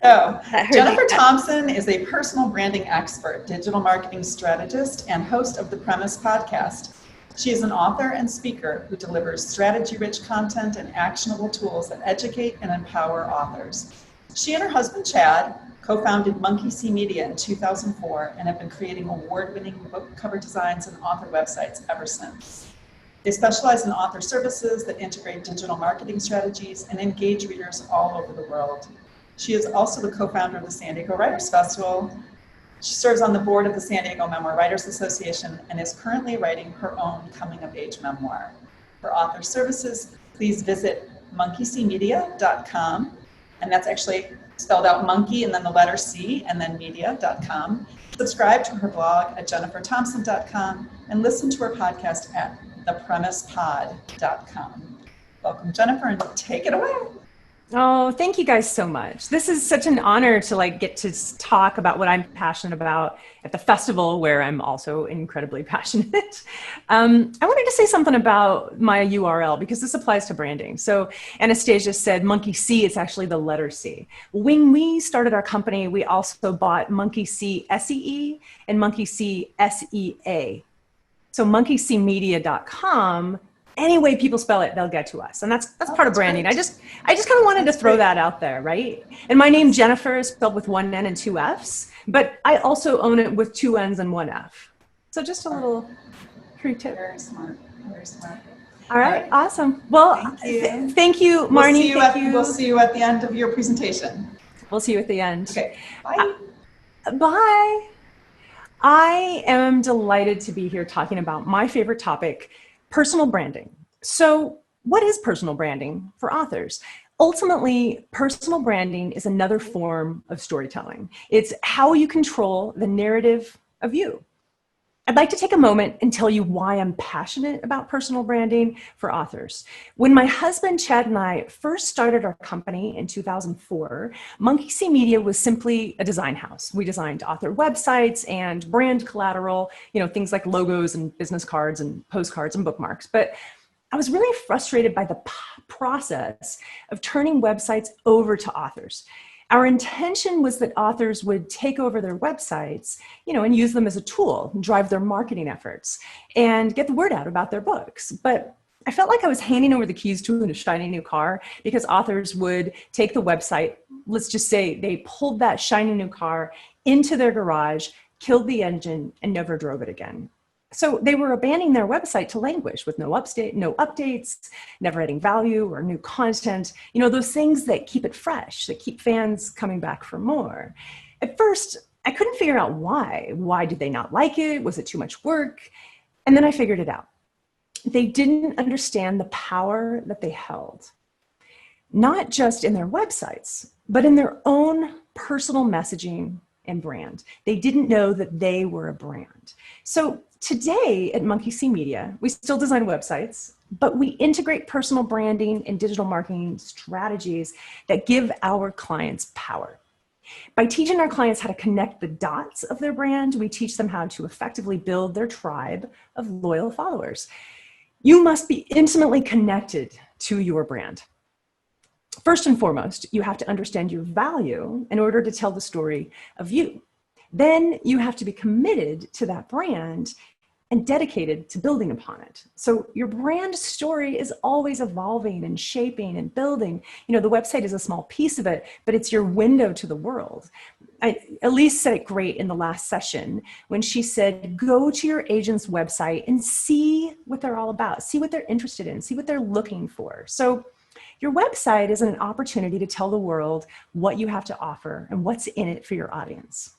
So, That hurt Jeniffer you. Thompson is a personal branding expert, digital marketing strategist, and host of the Premise podcast. She is an author and speaker who delivers strategy-rich content and actionable tools that educate and empower authors. She and her husband, Chad, co-founded Monkey See Media in 2004 and have been creating award-winning book cover designs and author websites ever since. They specialize in author services that integrate digital marketing strategies and engage readers all over the world. She is also the co-founder of the San Diego Writers Festival. She serves on the board of the San Diego Memoir Writers Association and is currently writing her own coming-of-age memoir. For author services, please visit monkeycmedia.com, and that's actually spelled out monkey and then the letter C and then media.com. Subscribe to her blog at jenniferthompson.com and listen to her podcast at thepremisepod.com. Welcome, Jennifer, and take it away. Oh, thank you guys so much. This is such an honor to get to talk about what I'm passionate about at the festival, where I'm also incredibly passionate. I wanted to say something about my URL because this applies to branding. So Anastasia said Monkey See, it's actually the letter C. When we started our company, we also bought Monkey See SEE and Monkey See SEA. So monkeycmedia.com. Any way people spell it, they'll get to us. And that's part of branding. Great. I just kind of wanted to throw that out there, right? And my name, Jeniffer, is spelled with one N and two Fs, but I also own it with two N's and one F. So just a little free tip. Very smart, very smart. All right, awesome. Well, thank you, Marnie. We'll see you at the end of your presentation. We'll see you at the end. Okay, bye. Bye. I am delighted to be here talking about my favorite topic, personal branding. So what is personal branding for authors? Ultimately, personal branding is another form of storytelling. It's how you control the narrative of you. I'd like to take a moment and tell you why I'm passionate about personal branding for authors. When my husband, Chad, and I first started our company in 2004, Monkey See Media was simply a design house. We designed author websites and brand collateral, things like logos and business cards and postcards and bookmarks. But I was really frustrated by the process of turning websites over to authors. Our intention was that authors would take over their websites, and use them as a tool, and drive their marketing efforts, and get the word out about their books. But I felt like I was handing over the keys to a shiny new car because authors would take the website, let's just say they pulled that shiny new car into their garage, killed the engine, and never drove it again. So they were abandoning their website to languish with no updates, never adding value or new content, those things that keep it fresh, that keep fans coming back for more. At first, I couldn't figure out why. Why did they not like it? Was it too much work? And then I figured it out. They didn't understand the power that they held, not just in their websites, but in their own personal messaging and brand. They didn't know that they were a brand. So today at Monkey See Media, we still design websites, but we integrate personal branding and digital marketing strategies that give our clients power. By teaching our clients how to connect the dots of their brand, we teach them how to effectively build their tribe of loyal followers. You must be intimately connected to your brand. First and foremost, you have to understand your value in order to tell the story of you. Then you have to be committed to that brand and dedicated to building upon it. So your brand story is always evolving and shaping and building. The website is a small piece of it, but it's your window to the world. Elise said it great in the last session when she said, go to your agent's website and see what they're all about, see what they're interested in, see what they're looking for. So your website is an opportunity to tell the world what you have to offer and what's in it for your audience.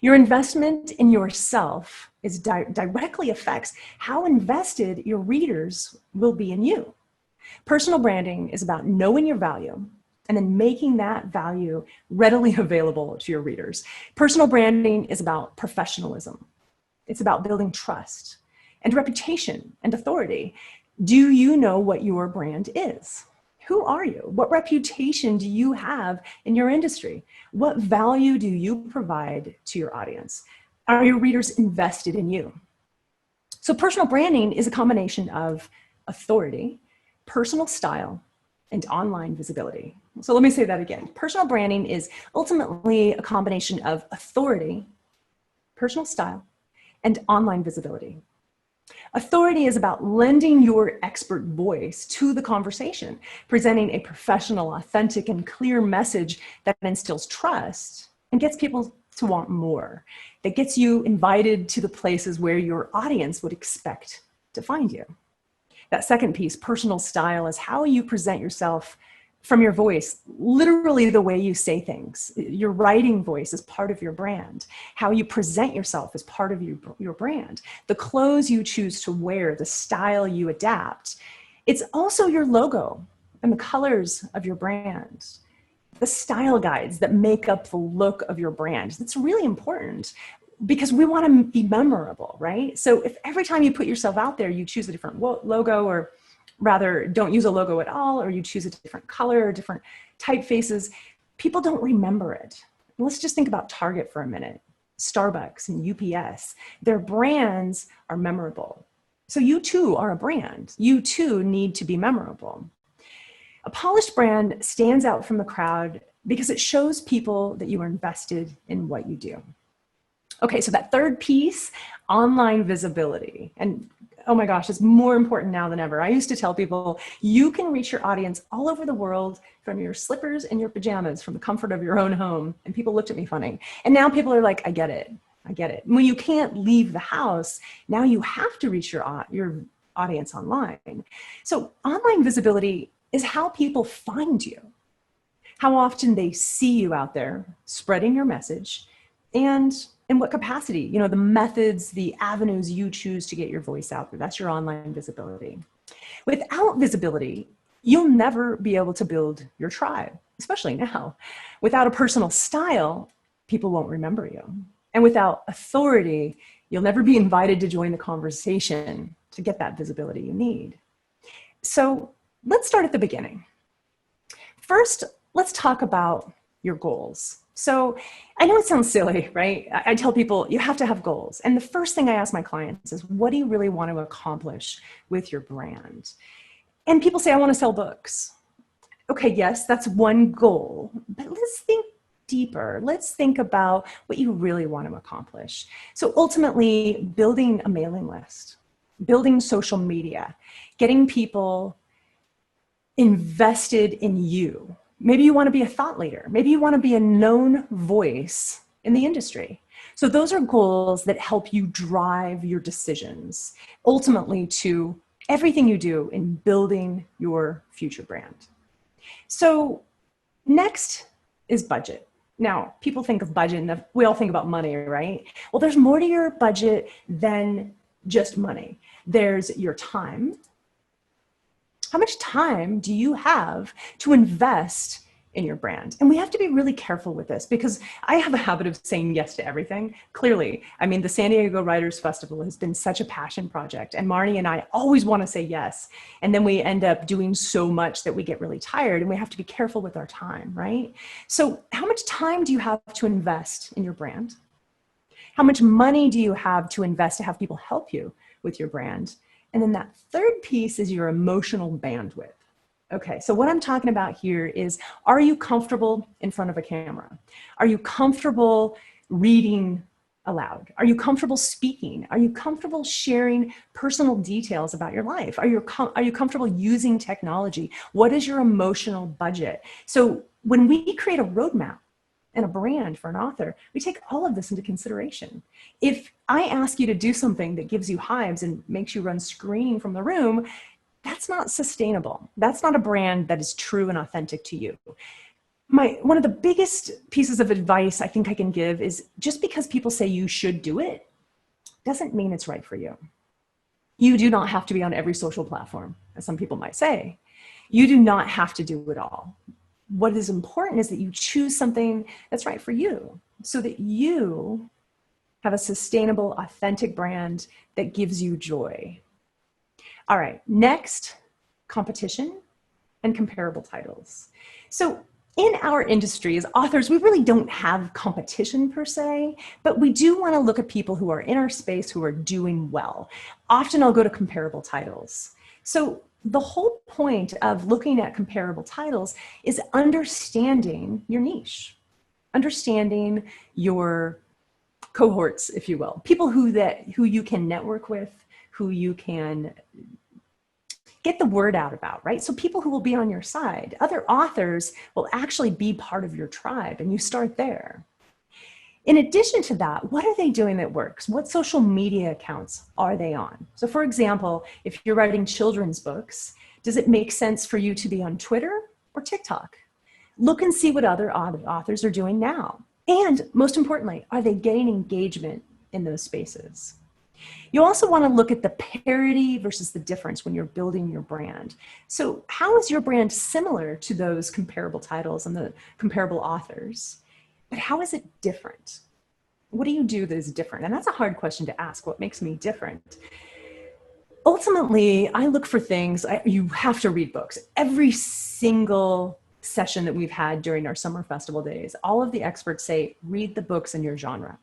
Your investment in yourself directly affects how invested your readers will be in you. Personal branding is about knowing your value and then making that value readily available to your readers. Personal branding is about professionalism. It's about building trust and reputation and authority. Do you know what your brand is? Who are you? What reputation do you have in your industry? What value do you provide to your audience? Are your readers invested in you? So personal branding is a combination of authority, personal style, and online visibility. So let me say that again. Personal branding is ultimately a combination of authority, personal style, and online visibility. Authority is about lending your expert voice to the conversation, presenting a professional, authentic, and clear message that instills trust and gets people to want more, that gets you invited to the places where your audience would expect to find you. That second piece, personal style, is how you present yourself from your voice, literally the way you say things. Your writing voice is part of your brand. How you present yourself is part of your brand. The clothes you choose to wear, the style you adapt. It's also your logo and the colors of your brand. The style guides that make up the look of your brand. That's really important because we want to be memorable, right? So if every time you put yourself out there, you choose a different logo, or rather don't use a logo at all, or you choose a different color or different typefaces, people don't remember it. Let's just think about Target for a minute. Starbucks and UPS, their brands are memorable. So you too are a brand. You too need to be memorable. A polished brand stands out from the crowd because it shows people that you are invested in what you do. Okay, so that third piece, online visibility. And oh my gosh, it's more important now than ever. I used to tell people, you can reach your audience all over the world from your slippers and your pajamas, from the comfort of your own home. And people looked at me funny. And now people are like, I get it. I get it. When you can't leave the house, now you have to reach your audience online. So online visibility is how people find you, how often they see you out there spreading your message, and in what capacity, you know, the methods, the avenues you choose to get your voice out there. That's your online visibility. Without visibility, you'll never be able to build your tribe, especially now. Without a personal style, people won't remember you. And without authority, you'll never be invited to join the conversation to get that visibility you need. So let's start at the beginning. First, let's talk about your goals. So I know it sounds silly, right? I tell people you have to have goals. And the first thing I ask my clients is, what do you really want to accomplish with your brand? And people say, I want to sell books. Okay, yes, that's one goal, but let's think deeper. Let's think about what you really want to accomplish. So ultimately, building a mailing list, building social media, getting people invested in you. Maybe you want to be a thought leader. Maybe you want to be a known voice in the industry. So those are goals that help you drive your decisions, ultimately to everything you do in building your future brand. So next is budget. Now, people think of budget and we all think about money, right? Well, there's more to your budget than just money. There's your time. How much time do you have to invest in your brand? And we have to be really careful with this because I have a habit of saying yes to everything. Clearly, I mean, the San Diego Writers Festival has been such a passion project, and Marnie and I always want to say yes. And then we end up doing so much that we get really tired, and we have to be careful with our time, right? So how much time do you have to invest in your brand? How much money do you have to invest to have people help you with your brand? And then that third piece is your emotional bandwidth. Okay, so what I'm talking about here is, are you comfortable in front of a camera? Are you comfortable reading aloud? Are you comfortable speaking? Are you comfortable sharing personal details about your life? Are you comfortable using technology? What is your emotional budget? So when we create a roadmap and a brand for an author, we take all of this into consideration. If I ask you to do something that gives you hives and makes you run screaming from the room, that's not sustainable. That's not a brand that is true and authentic to you. One of the biggest pieces of advice I think I can give is, just because people say you should do it, doesn't mean it's right for you. You do not have to be on every social platform, as some people might say. You do not have to do it all. What is important is that you choose something that's right for you, so that you have a sustainable, authentic brand that gives you joy. All right, next, competition and comparable titles. So in our industry as authors, we really don't have competition per se, but we do want to look at people who are in our space who are doing well. Often I'll go to comparable titles. So the whole point of looking at comparable titles is understanding your niche, understanding your cohorts, if you will, people who you can network with, who you can get the word out about, right? So people who will be on your side, other authors will actually be part of your tribe, and you start there. In addition to that, what are they doing that works? What social media accounts are they on? So for example, if you're writing children's books, does it make sense for you to be on Twitter or TikTok? Look and see what other authors are doing now. And most importantly, are they getting engagement in those spaces? You also want to look at the parity versus the difference when you're building your brand. So how is your brand similar to those comparable titles and the comparable authors? But how is it different? What do you do that is different? And that's a hard question to ask. What makes me different? Ultimately, I look for things. You have to read books. Every single session that we've had during our summer festival days, all of the experts say, read the books in your genre.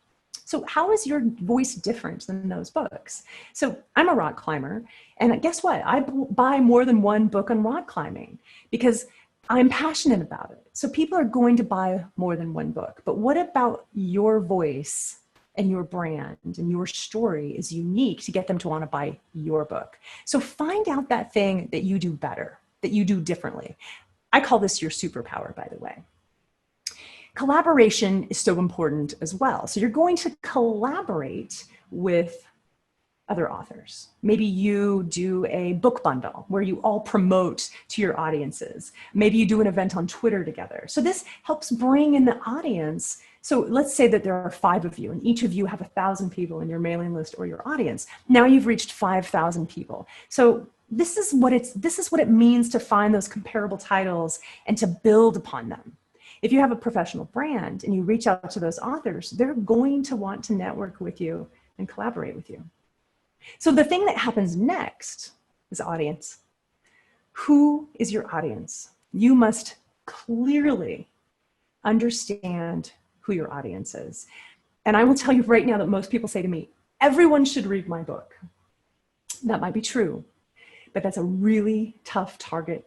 So how is your voice different than those books? So I'm a rock climber, and guess what? I buy more than one book on rock climbing because I'm passionate about it. So people are going to buy more than one book. But what about your voice and your brand and your story is unique to get them to want to buy your book? So find out that thing that you do better, that you do differently. I call this your superpower, by the way. Collaboration is so important as well. So you're going to collaborate with other authors. Maybe you do a book bundle where you all promote to your audiences. Maybe you do an event on Twitter together. So this helps bring in the audience. So let's say that there are 5 of you and each of you have 1,000 people in your mailing list or your audience. Now you've reached 5,000 people. So this is what it means to find those comparable titles and to build upon them. If you have a professional brand and you reach out to those authors, they're going to want to network with you and collaborate with you. So the thing that happens next is audience. Who is your audience? You must clearly understand who your audience is. And I will tell you right now that most people say to me, everyone should read my book. That might be true, but that's a really tough target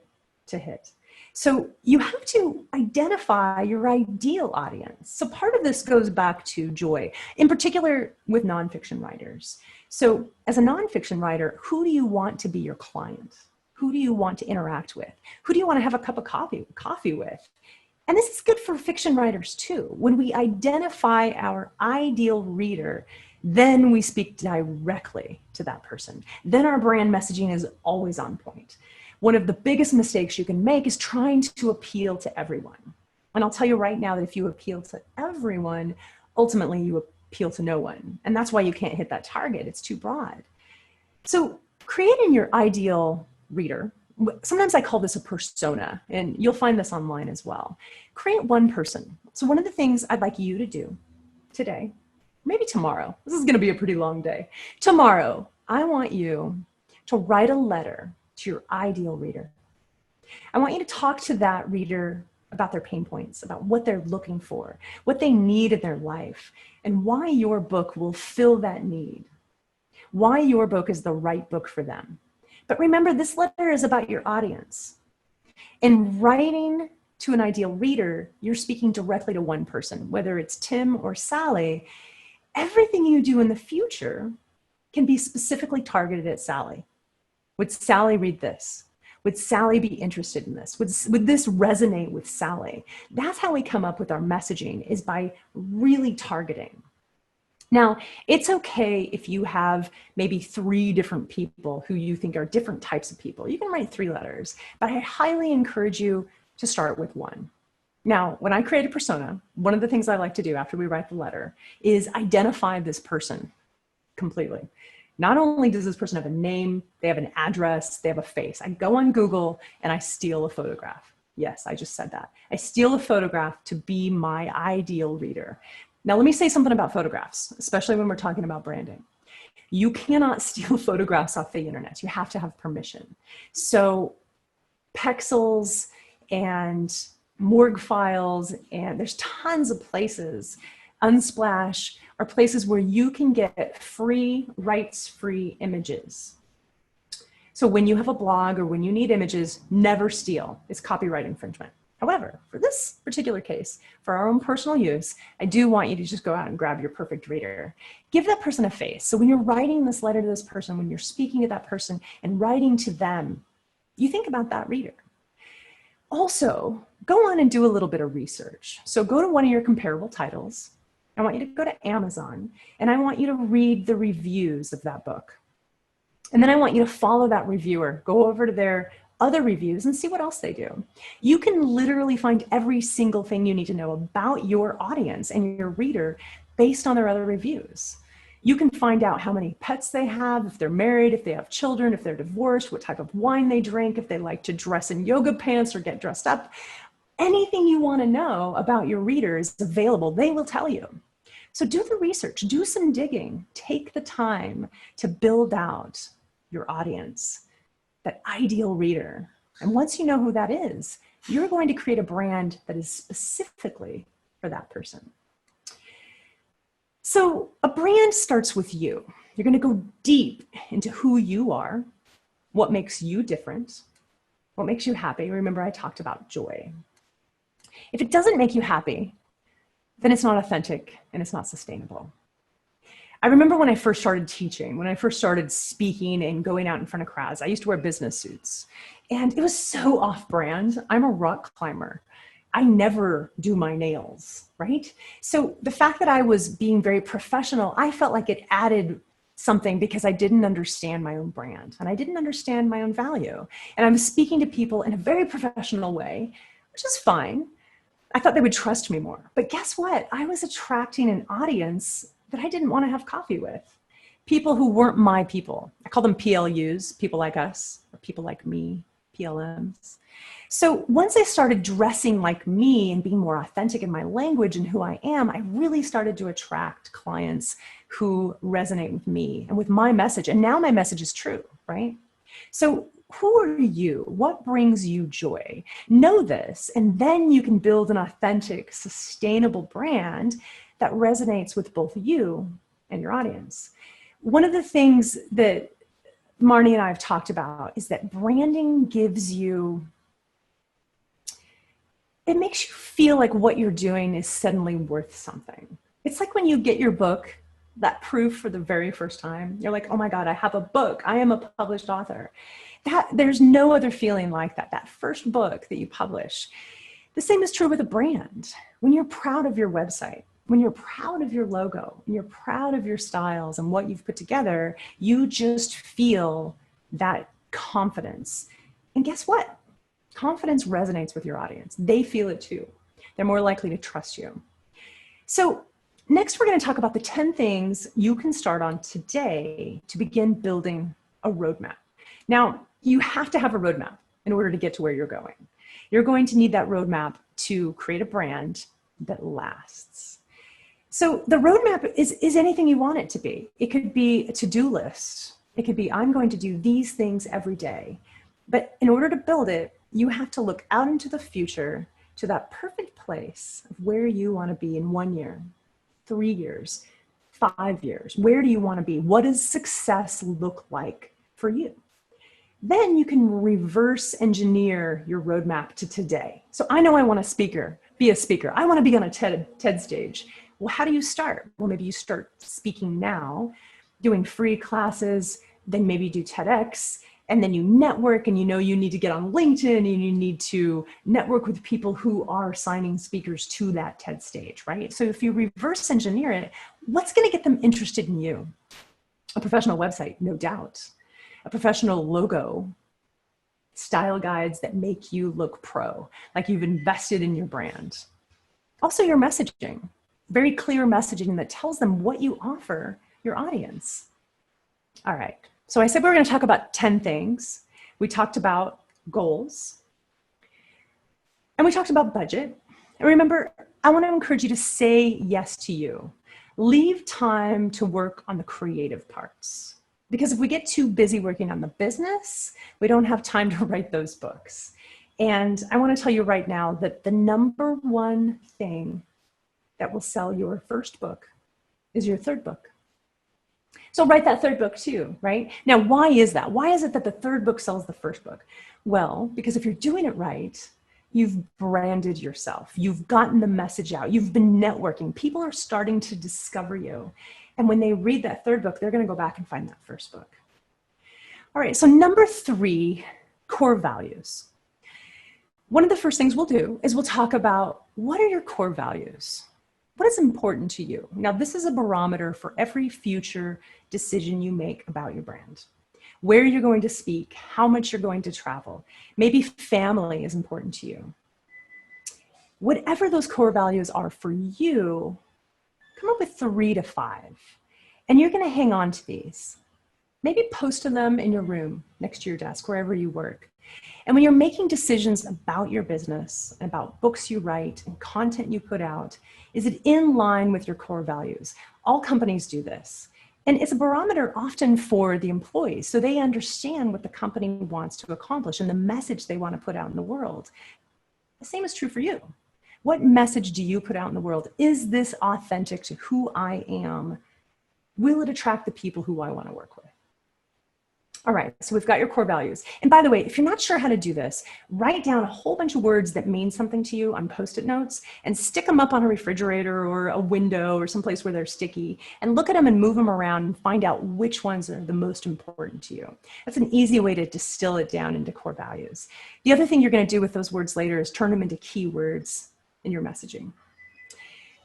to hit. So you have to identify your ideal audience. So part of this goes back to joy, in particular with nonfiction writers. So as a nonfiction writer, who do you want to be your client? Who do you want to interact with? Who do you want to have a cup of coffee with? And this is good for fiction writers too. When we identify our ideal reader, then we speak directly to that person. Then our brand messaging is always on point. One of the biggest mistakes you can make is trying to appeal to everyone. And I'll tell you right now that if you appeal to everyone, ultimately you appeal to no one. And that's why you can't hit that target. It's too broad. So creating your ideal reader, sometimes I call this a persona, and you'll find this online as well. Create one person. So one of the things I'd like you to do today, maybe tomorrow, this is going to be a pretty long day. Tomorrow, I want you to write a letter to your ideal reader. I want you to talk to that reader about their pain points, about what they're looking for, what they need in their life, and why your book will fill that need, why your book is the right book for them. But remember, this letter is about your audience. In writing to an ideal reader, you're speaking directly to one person, whether it's Tim or Sally. Everything you do in the future can be specifically targeted at Sally. Would Sally read this? Would Sally be interested in this? Would this resonate with Sally? That's how we come up with our messaging, is by really targeting. Now, it's okay if you have maybe 3 different people who you think are different types of people. You can write 3 letters, but I highly encourage you to start with 1. Now, when I create a persona, one of the things I like to do after we write the letter is identify this person completely. Not only does this person have a name, they have an address, they have a face. I go on Google and I steal a photograph. Yes, I just said that. I steal a photograph to be my ideal reader. Now, let me say something about photographs, especially when we're talking about branding. You cannot steal photographs off the internet. You have to have permission. So Pexels and Morgue Files, and there's tons of places, Unsplash, are places where you can get free, rights-free images. So when you have a blog or when you need images, never steal. It's copyright infringement. However, for this particular case, for our own personal use, I do want you to just go out and grab your perfect reader. Give that person a face. So when you're writing this letter to this person, when you're speaking to that person and writing to them, you think about that reader. Also, go on and do a little bit of research. So go to one of your comparable titles. I want you to go to Amazon, and I want you to read the reviews of that book. And then I want you to follow that reviewer, go over to their other reviews and see what else they do. You can literally find every single thing you need to know about your audience and your reader based on their other reviews. You can find out how many pets they have, if they're married, if they have children, if they're divorced, what type of wine they drink, if they like to dress in yoga pants or get dressed up. Anything you want to know about your reader is available. They will tell you. So do the research, do some digging, take the time to build out your audience, that ideal reader. And once you know who that is, you're going to create a brand that is specifically for that person. So a brand starts with you. You're going to go deep into who you are, what makes you different, what makes you happy. Remember, I talked about joy. If it doesn't make you happy, then it's not authentic and it's not sustainable. I remember when I first started teaching, when I first started speaking and going out in front of crowds, I used to wear business suits and it was so off-brand. I'm a rock climber. I never do my nails, right? So the fact that I was being very professional, I felt like it added something because I didn't understand my own brand and I didn't understand my own value. And I was speaking to people in a very professional way, which is fine. I thought they would trust me more. But guess what? I was attracting an audience that I didn't want to have coffee with. People who weren't my people. I call them PLUs, people like us, or people like me, PLMs. So once I started dressing like me and being more authentic in my language and who I am, I really started to attract clients who resonate with me and with my message. And now my message is true, right? So who are you? What brings you joy? Know this, and then you can build an authentic, sustainable brand that resonates with both you and your audience. One of the things that Marnie and I have talked about is that branding gives you, it makes you feel like what you're doing is suddenly worth something. It's like when you get your book, that proof for the very first time, you're like, oh my God, I have a book. I am a published author. There's no other feeling like that. That first book that you publish. The same is true with a brand. When you're proud of your website, when you're proud of your logo, and you're proud of your styles and what you've put together, you just feel that confidence. And guess what? Confidence resonates with your audience. They feel it too. They're more likely to trust you. So next, we're going to talk about the 10 things you can start on today to begin building a roadmap. Now, you have to have a roadmap in order to get to where you're going. You're going to need that roadmap to create a brand that lasts. So the roadmap is anything you want it to be. It could be a to-do list. It could be, I'm going to do these things every day. But in order to build it, you have to look out into the future to that perfect place of where you want to be in 1 year, 3 years, 5 years. Where do you want to be? What does success look like for you? Then you can reverse engineer your roadmap to today. So I know I want to be a speaker. I want to be on a TED stage. Well, how do you start? Well, maybe you start speaking now, doing free classes, then maybe do TEDx, and then you network and you know you need to get on LinkedIn and you need to network with people who are signing speakers to that TED stage, right? So if you reverse engineer it, what's going to get them interested in you? A professional website, no doubt. A professional logo, style guides that make you look pro, like you've invested in your brand. Also your messaging, very clear messaging that tells them what you offer your audience. All right, so I said we were going to talk about 10 things. We talked about goals, and we talked about budget. And remember, I want to encourage you to say yes to you. Leave time to work on the creative parts. Because if we get too busy working on the business, we don't have time to write those books. And I want to tell you right now that the number one thing that will sell your first book is your third book. So write that third book too, right? Now, why is that? Why is it that the third book sells the first book? Well, because if you're doing it right, you've branded yourself. You've gotten the message out. You've been networking. People are starting to discover you. And when they read that third book, they're going to go back and find that first book. All right, so number 3, core values. One of the first things we'll do is we'll talk about what are your core values? What is important to you? Now, this is a barometer for every future decision you make about your brand. Where you're going to speak, how much you're going to travel. Maybe family is important to you. Whatever those core values are for you, come up with 3 to 5. And you're going to hang on to these. Maybe post them in your room next to your desk, wherever you work. And when you're making decisions about your business, about books you write and content you put out, is it in line with your core values? All companies do this. And it's a barometer often for the employees, so they understand what the company wants to accomplish and the message they want to put out in the world. The same is true for you. What message do you put out in the world? Is this authentic to who I am? Will it attract the people who I want to work with? All right, so we've got your core values. And by the way, if you're not sure how to do this, write down a whole bunch of words that mean something to you on Post-it notes and stick them up on a refrigerator or a window or someplace where they're sticky, and look at them and move them around and find out which ones are the most important to you. That's an easy way to distill it down into core values. The other thing you're going to do with those words later is turn them into keywords in your messaging.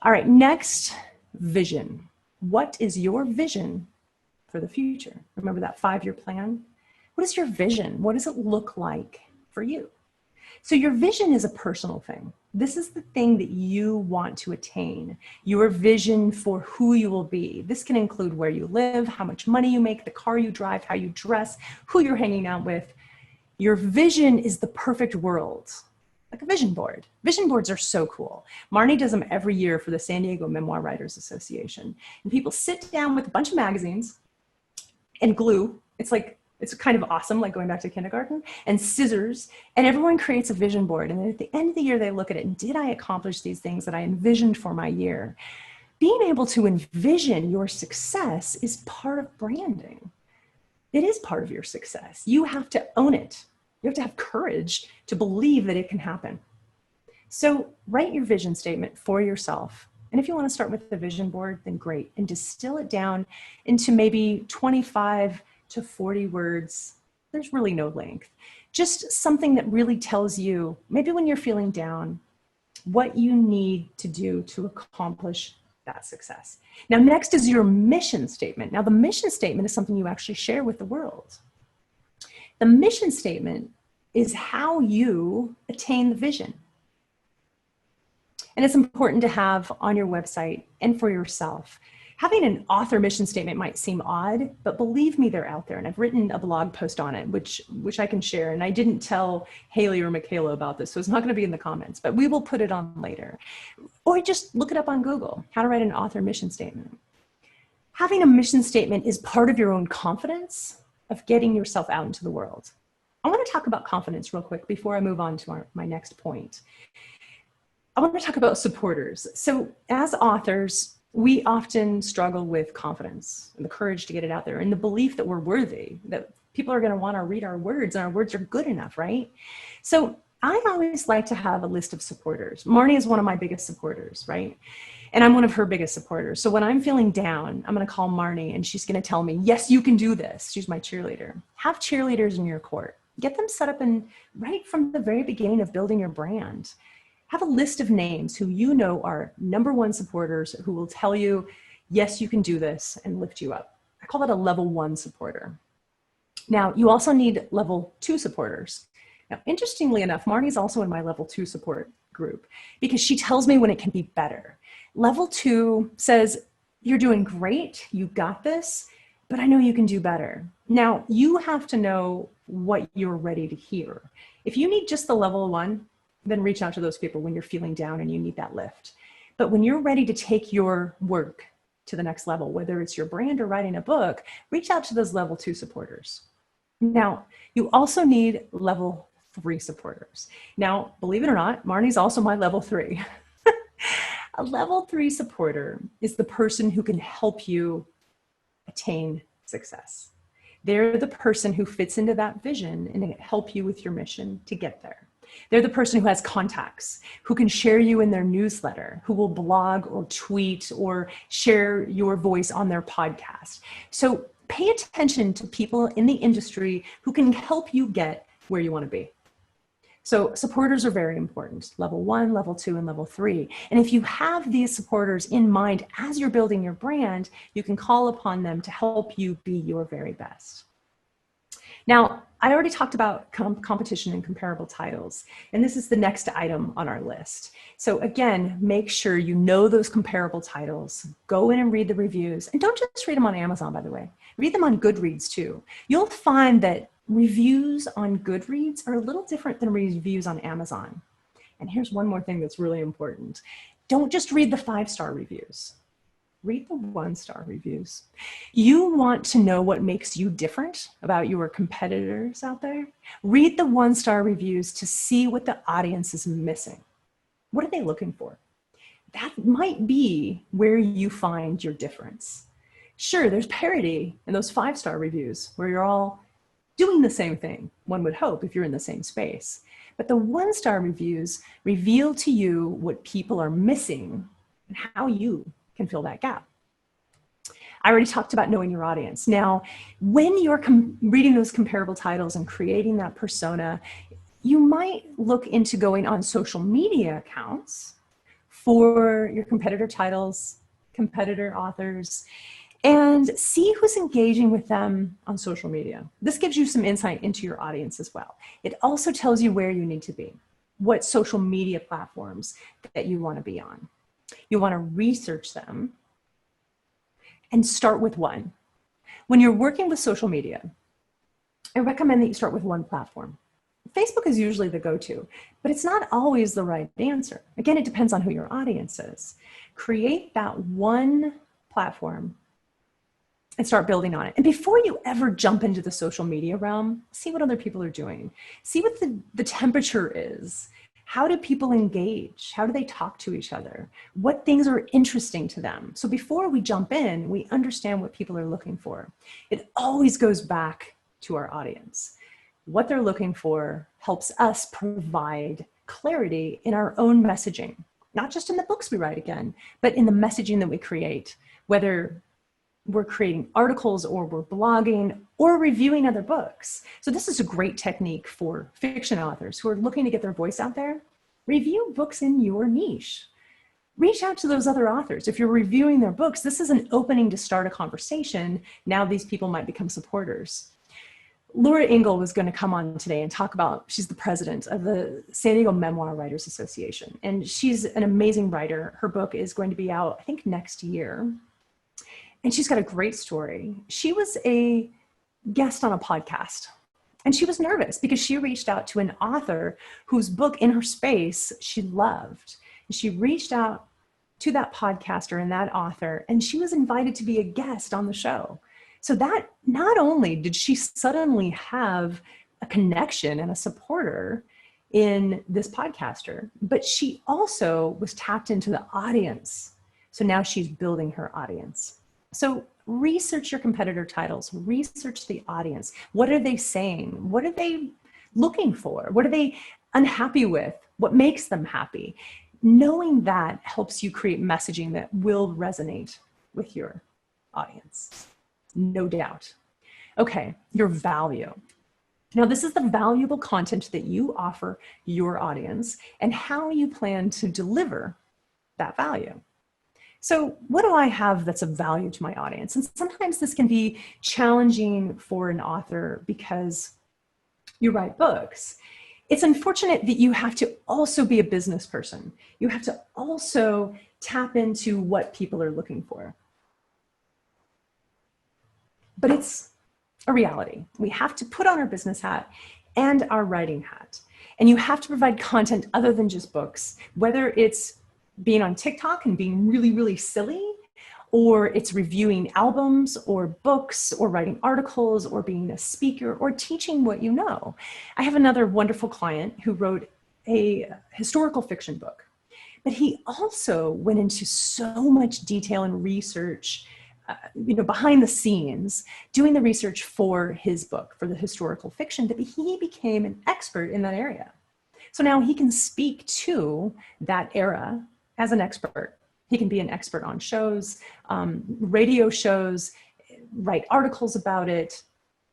All right, next, vision. What is your vision for the future? Remember that 5-year plan? What is your vision? What does it look like for you? So your vision is a personal thing. This is the thing that you want to attain. Your vision for who you will be. This can include where you live, how much money you make, the car you drive, how you dress, who you're hanging out with. Your vision is the perfect world. Like a vision board. Vision boards are so cool. Marnie does them every year for the San Diego Memoir Writers Association. And people sit down with a bunch of magazines and glue. It's kind of awesome, like going back to kindergarten, and scissors, and everyone creates a vision board. And then at the end of the year, they look at it and did I accomplish these things that I envisioned for my year? Being able to envision your success is part of branding. It is part of your success. You have to own it. You have to have courage to believe that it can happen. So write your vision statement for yourself. And if you want to start with the vision board, then great. And distill it down into maybe 25 to 40 words. There's really no length. Just something that really tells you, maybe when you're feeling down, what you need to do to accomplish that success. Now, next is your mission statement. Now, the mission statement is something you actually share with the world. The mission statement is how you attain the vision. And it's important to have on your website and for yourself. Having an author mission statement might seem odd, but believe me, they're out there. And I've written a blog post on it, which I can share. And I didn't tell Haley or Michaela about this, so it's not going to be in the comments, but we will put it on later. Or just look it up on Google, how to write an author mission statement. Having a mission statement is part of your own confidence of getting yourself out into the world. I want to talk about confidence real quick before I move on to my next point. I want to talk about supporters. So as authors, we often struggle with confidence and the courage to get it out there and the belief that we're worthy, that people are going to want to read our words and our words are good enough, right? So I always like to have a list of supporters. Marnie is one of my biggest supporters, right? And I'm one of her biggest supporters. So when I'm feeling down, I'm going to call Marnie and she's going to tell me, yes, you can do this. She's my cheerleader. Have cheerleaders in your court. Get them set up and right from the very beginning of building your brand. Have a list of names who you know are #1 supporters who will tell you, yes, you can do this and lift you up. I call that a level 1 supporter. Now, you also need level 2 supporters. Now, interestingly enough, Marnie's also in my level 2 support group because she tells me when it can be better. Level 2 says, you're doing great, you got this, but I know you can do better. Now, you have to know what you're ready to hear. If you need just the level 1, then reach out to those people when you're feeling down and you need that lift. But when you're ready to take your work to the next level, whether it's your brand or writing a book, reach out to those level 2 supporters. Now, you also need level 3 supporters. Now, believe it or not, Marnie's also my level 3. A level 3 supporter is the person who can help you attain success. They're the person who fits into that vision and help you with your mission to get there. They're the person who has contacts, who can share you in their newsletter, who will blog or tweet or share your voice on their podcast. So pay attention to people in the industry who can help you get where you want to be. So supporters are very important, level 1, level 2, and level 3. And if you have these supporters in mind as you're building your brand, you can call upon them to help you be your very best. Now, I already talked about competition and comparable titles, and this is the next item on our list. So again, make sure you know those comparable titles, go in and read the reviews, and don't just read them on Amazon, by the way. Read them on Goodreads too. You'll find that reviews on Goodreads are a little different than reviews on Amazon. And here's one more thing that's really important. Don't just read the 5-star reviews. Read the 1-star reviews. You want to know what makes you different about your competitors out there? Read the 1-star reviews to see what the audience is missing. What are they looking for? That might be where you find your difference. Sure, there's parity in those 5-star reviews where you're all doing the same thing, one would hope, if you're in the same space. But the 1-star reviews reveal to you what people are missing and how you can fill that gap. I already talked about knowing your audience. Now, when you're reading those comparable titles and creating that persona, you might look into going on social media accounts for your competitor titles, competitor authors, and see who's engaging with them on social media. This gives you some insight into your audience as well. It also tells you where you need to be, what social media platforms that you want to be on. You want to research them and start with one. When you're working with social media, I recommend that you start with one platform. Facebook is usually the go-to, but it's not always the right answer. Again, it depends on who your audience is. Create that one platform and start building on it. And before you ever jump into the social media realm, see what other people are doing. See what the temperature is. How do people engage? How do they talk to each other? What things are interesting to them? So before we jump in, we understand what people are looking for. It always goes back to our audience. What they're looking for helps us provide clarity in our own messaging, not just in the books we write again, but in the messaging that we create, whether we're creating articles or we're blogging or reviewing other books. So this is a great technique for fiction authors who are looking to get their voice out there. Review books in your niche. Reach out to those other authors. If you're reviewing their books, this is an opening to start a conversation. Now these people might become supporters. Laura Ingle was going to come on today and talk about, she's the president of the San Diego Memoir Writers Association, and she's an amazing writer. Her book is going to be out, I think, next year. And she's got a great story. She was a guest on a podcast, and she was nervous because she reached out to an author whose book in her space she loved. And she reached out to that podcaster and that author, and she was invited to be a guest on the show. So that not only did she suddenly have a connection and a supporter in this podcaster, but she also was tapped into the audience. So now she's building her audience. So research your competitor titles, research the audience. What are they saying? What are they looking for? What are they unhappy with? What makes them happy? Knowing that helps you create messaging that will resonate with your audience. No doubt. Okay, your value. Now, this is the valuable content that you offer your audience and how you plan to deliver that value. So what do I have that's of value to my audience? And sometimes this can be challenging for an author because you write books. It's unfortunate that you have to also be a business person. You have to also tap into what people are looking for. But it's a reality. We have to put on our business hat and our writing hat. And you have to provide content other than just books, whether it's being on TikTok and being really, really silly, or it's reviewing albums or books or writing articles or being a speaker or teaching what you know. I have another wonderful client who wrote a historical fiction book, but he also went into so much detail and research behind the scenes, doing the research for his book, for the historical fiction, that he became an expert in that area. So now he can speak to that era as an expert. He can be an expert on shows, radio shows, write articles about it,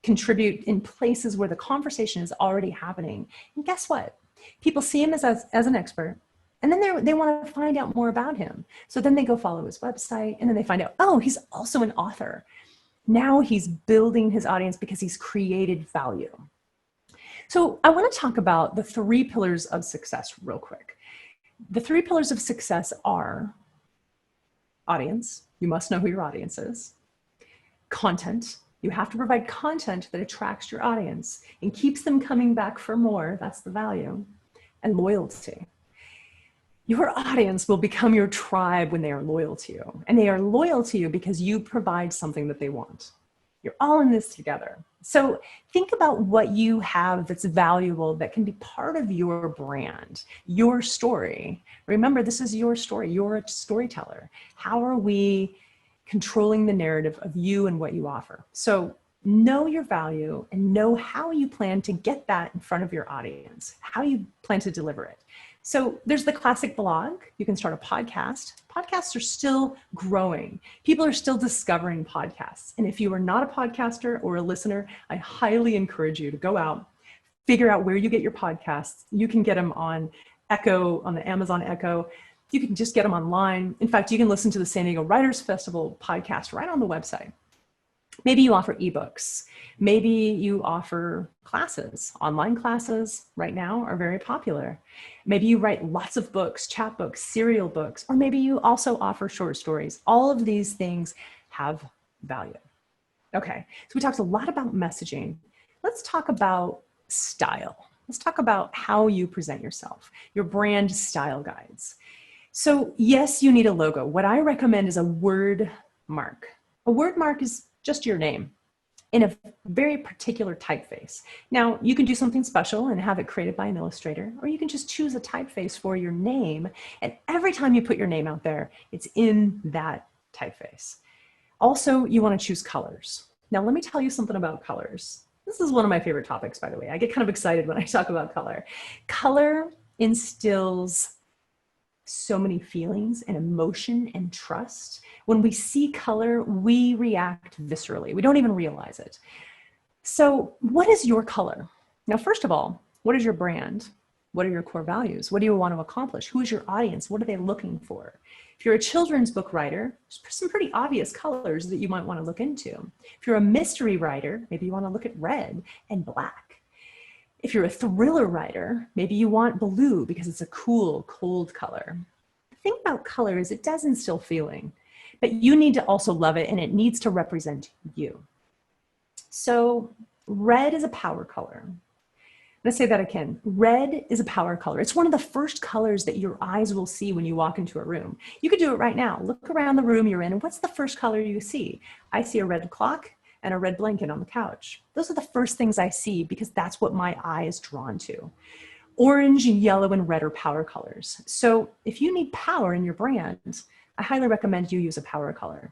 contribute in places where the conversation is already happening. And guess what? People see him as an expert, and then they want to find out more about him. So then they go follow his website, and then they find out, oh, he's also an author. Now he's building his audience because he's created value. So I want to talk about the 3 pillars of success real quick. The 3 pillars of success are audience. You must know who your audience is. Content. You have to provide content that attracts your audience and keeps them coming back for more. That's the value. And loyalty. Your audience will become your tribe when they are loyal to you. And they are loyal to you because you provide something that they want. You're all in this together. So think about what you have that's valuable that can be part of your brand, your story. Remember, this is your story. You're a storyteller. How are we controlling the narrative of you and what you offer? So know your value and know how you plan to get that in front of your audience, how you plan to deliver it. So there's the classic blog. You can start a podcast. Podcasts are still growing. People are still discovering podcasts. And if you are not a podcaster or a listener, I highly encourage you to go out, figure out where you get your podcasts. You can get them on Echo, on the Amazon Echo. You can just get them online. In fact, you can listen to the San Diego Writers Festival podcast right on the website. Maybe you offer ebooks. Maybe you offer classes. Online classes right now are very popular. Maybe you write lots of books, chapbooks, serial books, or maybe you also offer short stories. All of these things have value. Okay, so we talked a lot about messaging. Let's talk about style. Let's talk about how you present yourself, your brand style guides. So yes, you need a logo. What I recommend is a word mark. A word mark is just your name in a very particular typeface. Now, you can do something special and have it created by an illustrator, or you can just choose a typeface for your name. And every time you put your name out there, it's in that typeface. Also, you want to choose colors. Now, let me tell you something about colors. This is one of my favorite topics, by the way. I get kind of excited when I talk about color. Color instills so many feelings and emotion and trust. When we see color, we react viscerally. We don't even realize it. So what is your color? Now, first of all, what is your brand? What are your core values? What do you want to accomplish? Who is your audience? What are they looking for? If you're a children's book writer, there's some pretty obvious colors that you might want to look into. If you're a mystery writer, maybe you want to look at red and black. If you're a thriller writer, maybe you want blue because it's a cool, cold color. The thing about color is it does instill feeling, but you need to also love it and it needs to represent you. So red is a power color. Let's say that again. Red is a power color. It's one of the first colors that your eyes will see when you walk into a room. You could do it right now. Look around the room you're in and what's the first color you see? I see a red clock and a red blanket on the couch. Those are the first things I see because that's what my eye is drawn to. Orange, yellow, and red are power colors. So if you need power in your brand, I highly recommend you use a power color.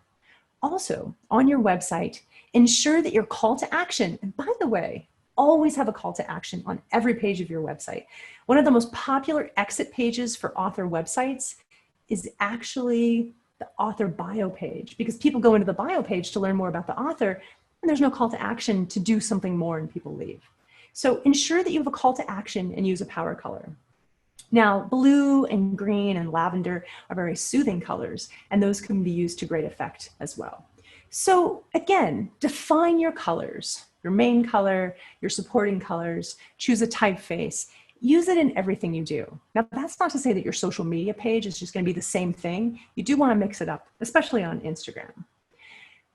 Also, on your website, ensure that your call to action, and by the way, always have a call to action on every page of your website. One of the most popular exit pages for author websites is actually the author bio page, because people go into the bio page to learn more about the author, and there's no call to action to do something more and people leave. So ensure that you have a call to action and use a power color. Now, blue and green and lavender are very soothing colors, and those can be used to great effect as well. So again, define your colors, your main color, your supporting colors, choose a typeface, use it in everything you do. Now, that's not to say that your social media page is just going to be the same thing. You do want to mix it up, especially on Instagram.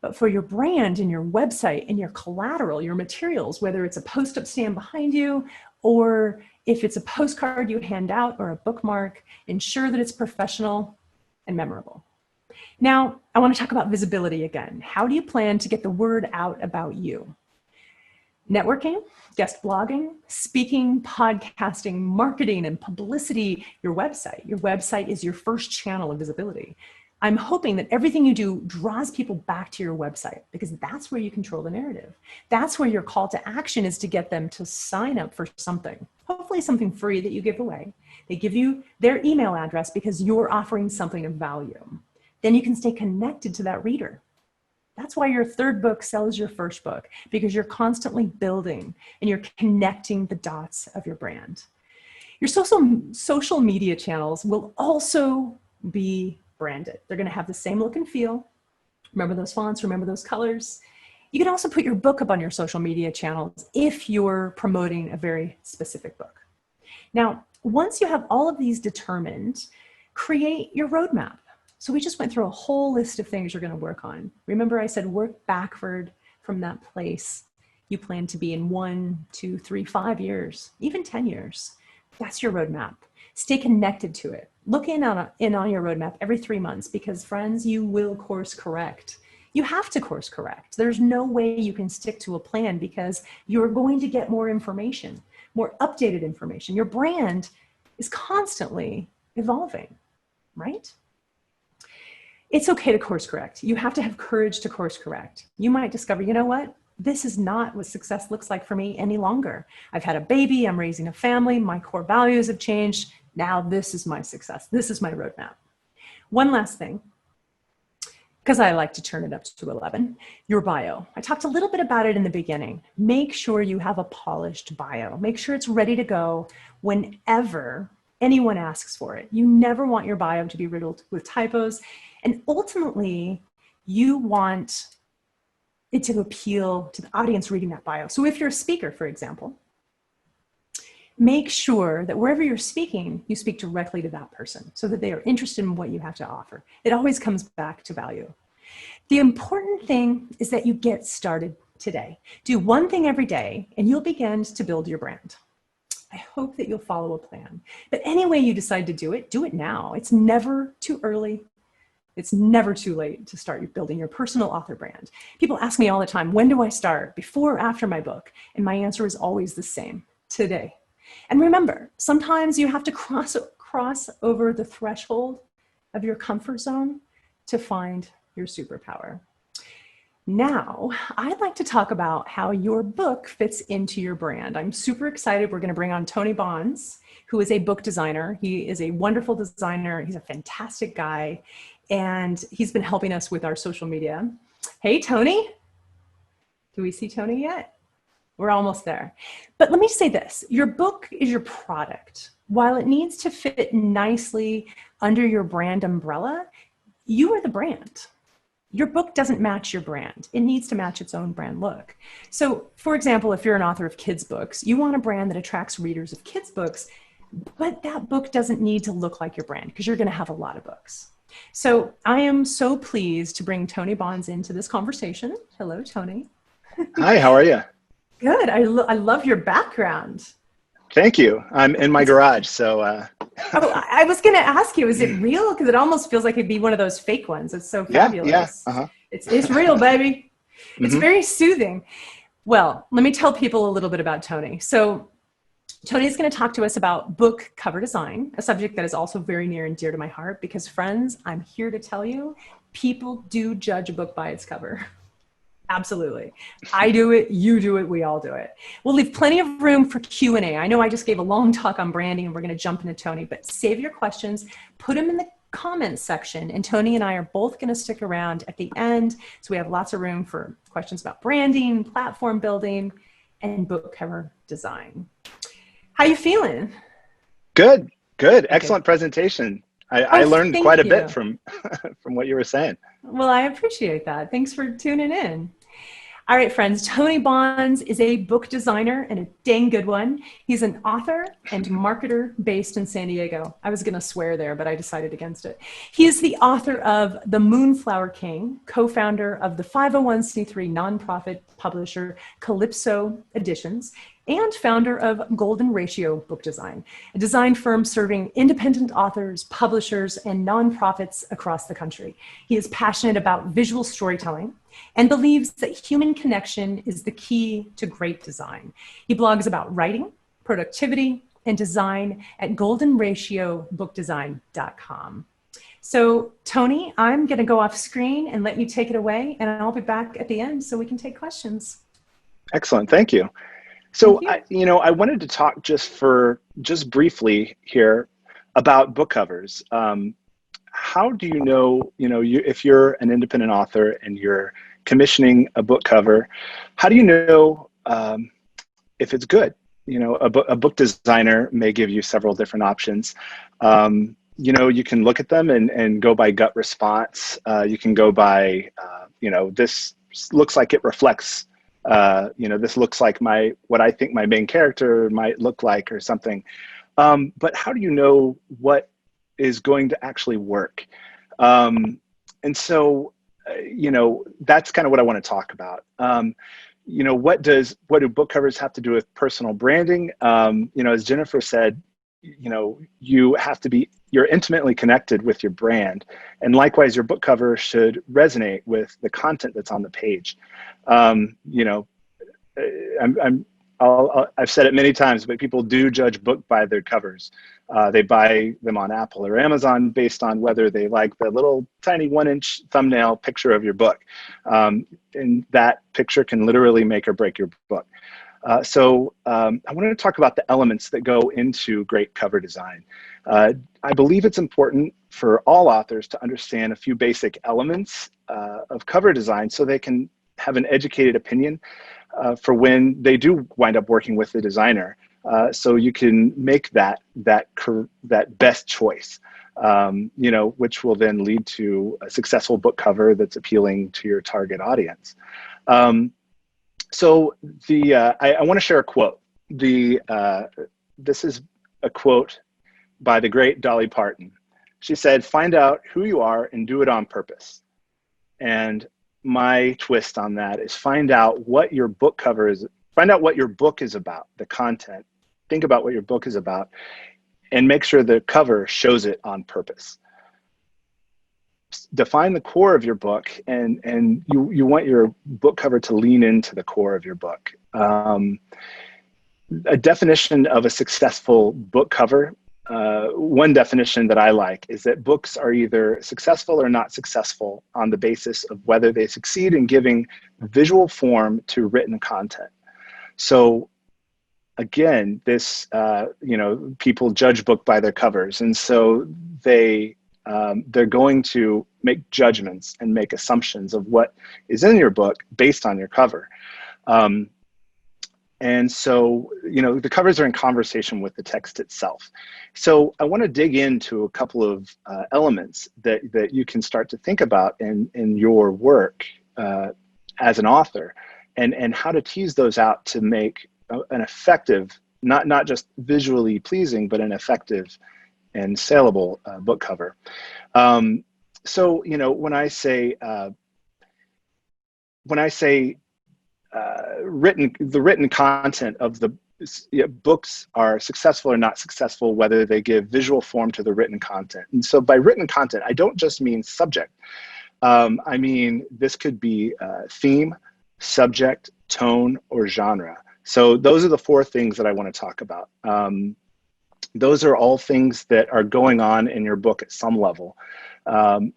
But for your brand and your website and your collateral, your materials, whether it's a post-up stand behind you or if it's a postcard you hand out or a bookmark, ensure that it's professional and memorable. Now, I want to talk about visibility again. How do you plan to get the word out about you? Networking, guest blogging, speaking, podcasting, marketing, and publicity, your website. Your website is your first channel of visibility. I'm hoping that everything you do draws people back to your website, because that's where you control the narrative. That's where your call to action is, to get them to sign up for something, hopefully something free that you give away. They give you their email address because you're offering something of value. Then you can stay connected to that reader. That's why your third book sells your first book, because you're constantly building and you're connecting the dots of your brand. Your social media channels will also be branded. They're going to have the same look and feel. Remember those fonts, remember those colors. You can also put your book up on your social media channels if you're promoting a very specific book. Now, once you have all of these determined, create your roadmap. So we just went through a whole list of things you're going to work on. Remember I said work backward from that place you plan to be in 1, 2, 3, 5 years, even 10 years. That's your roadmap. Stay connected to it. Look in on your roadmap every 3 months, because friends, you will course correct. You have to course correct. There's no way you can stick to a plan, because you're going to get more information, more updated information. Your brand is constantly evolving, right? It's okay to course correct. You have to have courage to course correct. You might discover, you know what? This is not what success looks like for me any longer. I've had a baby, I'm raising a family, my core values have changed. Now this is my success. This is my roadmap. One last thing, because I like to turn it up to 11, your bio. I talked a little bit about it in the beginning. Make sure you have a polished bio. Make sure it's ready to go whenever anyone asks for it. You never want your bio to be riddled with typos. And ultimately, you want it to appeal to the audience reading that bio. So if you're a speaker, for example, make sure that wherever you're speaking, you speak directly to that person so that they are interested in what you have to offer. It always comes back to value. The important thing is that you get started today. Do one thing every day and you'll begin to build your brand. I hope that you'll follow a plan. But any way you decide to do it now. It's never too early. It's never too late to start building your personal author brand. People ask me all the time, when do I start? Before or after my book? And my answer is always the same: today. And remember, sometimes you have to cross over the threshold of your comfort zone to find your superpower. Now, I'd like to talk about how your book fits into your brand. I'm super excited. We're going to bring on Tony Bonds, who is a book designer. He is a wonderful designer. He's a fantastic guy. And he's been helping us with our social media. Hey, Tony. Do we see Tony yet? We're almost there. But let me say this. Your book is your product. While it needs to fit nicely under your brand umbrella, you are the brand. Your book doesn't match your brand. It needs to match its own brand look. So, for example, if you're an author of kids' books, you want a brand that attracts readers of kids' books, but that book doesn't need to look like your brand because you're going to have a lot of books. So I am so pleased to bring Tony Bonds into this conversation. Hello, Tony. Hi, how are you? Good. I love your background. Thank you. I'm in my garage, so. I was going to ask you, is it real? Because it almost feels like it'd be one of those fake ones. It's so fabulous. Yeah. Uh-huh. It's real, baby. It's very soothing. Well, let me tell people a little bit about Tony. So Tony's going to talk to us about book cover design, a subject that is also very near and dear to my heart because, friends, I'm here to tell you, people do judge a book by its cover. Absolutely. I do it, you do it, we all do it. We'll leave plenty of room for Q&A. I know I just gave a long talk on branding and we're going to jump into Tony, but save your questions, put them in the comments section, and Tony and I are both going to stick around at the end. So we have lots of room for questions about branding, platform building, and book cover design. How you feeling? Good. Excellent presentation. I learned quite a bit from what you were saying. Well, I appreciate that. Thanks for tuning in. All right, friends, Tony Bonds is a book designer and a dang good one. He's an author and marketer based in San Diego. I was going to swear there, but I decided against it. He is the author of The Moonflower King, co-founder of the 501c3 nonprofit publisher Calypso Editions, and founder of Golden Ratio Book Design, a design firm serving independent authors, publishers, and nonprofits across the country. He is passionate about visual storytelling and believes that human connection is the key to great design. He blogs about writing, productivity, and design at goldenratiobookdesign.com. So Tony, I'm going to go off screen and let you take it away, and I'll be back at the end so we can take questions. Excellent, thank you. So I wanted to talk just briefly here about book covers. How do you know, if you're an independent author and you're commissioning a book cover, how do you know if it's good? A book designer may give you several different options. You can look at them and go by gut response. You can go by, this looks like it reflects, this looks like what I think my main character might look like or something. But how do you know what is going to actually work? And so, that's kind of what I want to talk about. What do book covers have to do with personal branding? As Jennifer said, you're intimately connected with your brand, and likewise, your book cover should resonate with the content that's on the page. I've said it many times, but people do judge book by their covers. They buy them on Apple or Amazon based on whether they like the little tiny 1-inch thumbnail picture of your book. And that picture can literally make or break your book. So I wanted to talk about the elements that go into great cover design. I believe it's important for all authors to understand a few basic elements of cover design so they can have an educated opinion for when they do wind up working with the designer. So you can make that best choice, which will then lead to a successful book cover that's appealing to your target audience. So I want to share a quote. This is a quote by the great Dolly Parton. She said, "Find out who you are and do it on purpose." And my twist on that is find out what your book cover is. Find out what your book is about, the content. Think about what your book is about, and make sure the cover shows it on purpose. Define the core of your book, and you want your book cover to lean into the core of your book. A definition of a successful book cover, one definition that I like is that books are either successful or not successful on the basis of whether they succeed in giving visual form to written content. So again, people judge book by their covers, and so they're going to make judgments and make assumptions of what is in your book based on your cover. And so, the covers are in conversation with the text itself. So I want to dig into a couple of elements that you can start to think about in your work as an author, and how to tease those out to make an effective, not just visually pleasing, but an effective and saleable book cover. So, when I say the written content of the books are successful or not successful, whether they give visual form to the written content. And so by written content, I don't just mean subject. I mean, this could be theme, subject, tone, or genre. So those are the four things that I want to talk about. Those are all things that are going on in your book at some level. And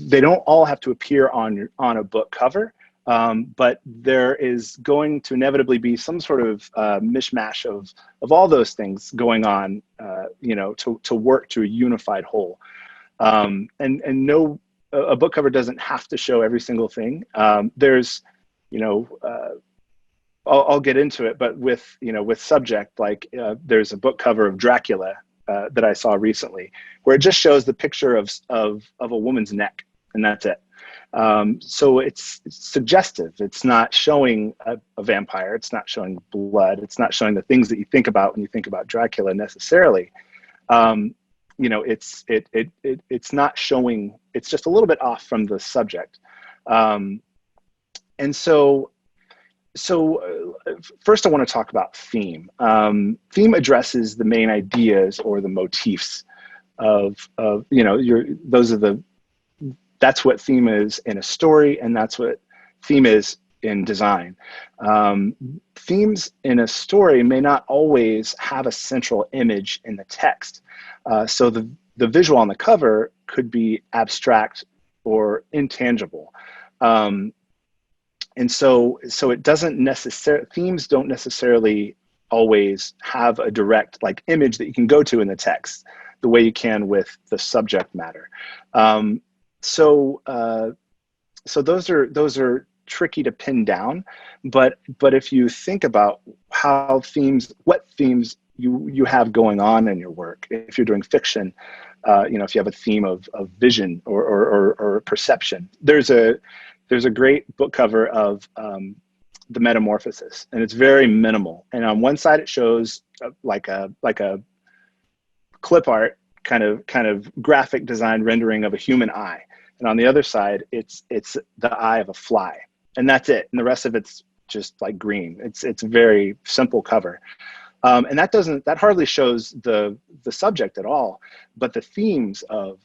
they don't all have to appear on a book cover. But there is going to inevitably be some sort of mishmash of all those things going on, to work to a unified whole. And no, a book cover doesn't have to show every single thing. There's, I'll get into it, but with subject, like there's a book cover of Dracula that I saw recently, where it just shows the picture of a woman's neck, and that's it. So it's suggestive. It's not showing a vampire. It's not showing blood. It's not showing the things that you think about when you think about Dracula necessarily. It's not showing. It's just a little bit off from the subject. And so first I want to talk about theme. Theme addresses the main ideas or the motifs that's what theme is in a story, and that's what theme is in design. Themes in a story may not always have a central image in the text. So the visual on the cover could be abstract or intangible. And so it doesn't necessarily, themes don't necessarily always have a direct like image that you can go to in the text the way you can with the subject matter. So those are tricky to pin down, but if you think about what themes you have going on in your work, if you're doing fiction, if you have a theme of vision or perception, there's a great book cover of the Metamorphosis, and it's very minimal. And on one side it shows like a clip art kind of graphic design rendering of a human eye, and on the other side it's the eye of a fly, and that's it. And the rest of it's just like green. It's a very simple cover, and that hardly shows the subject at all, but the themes of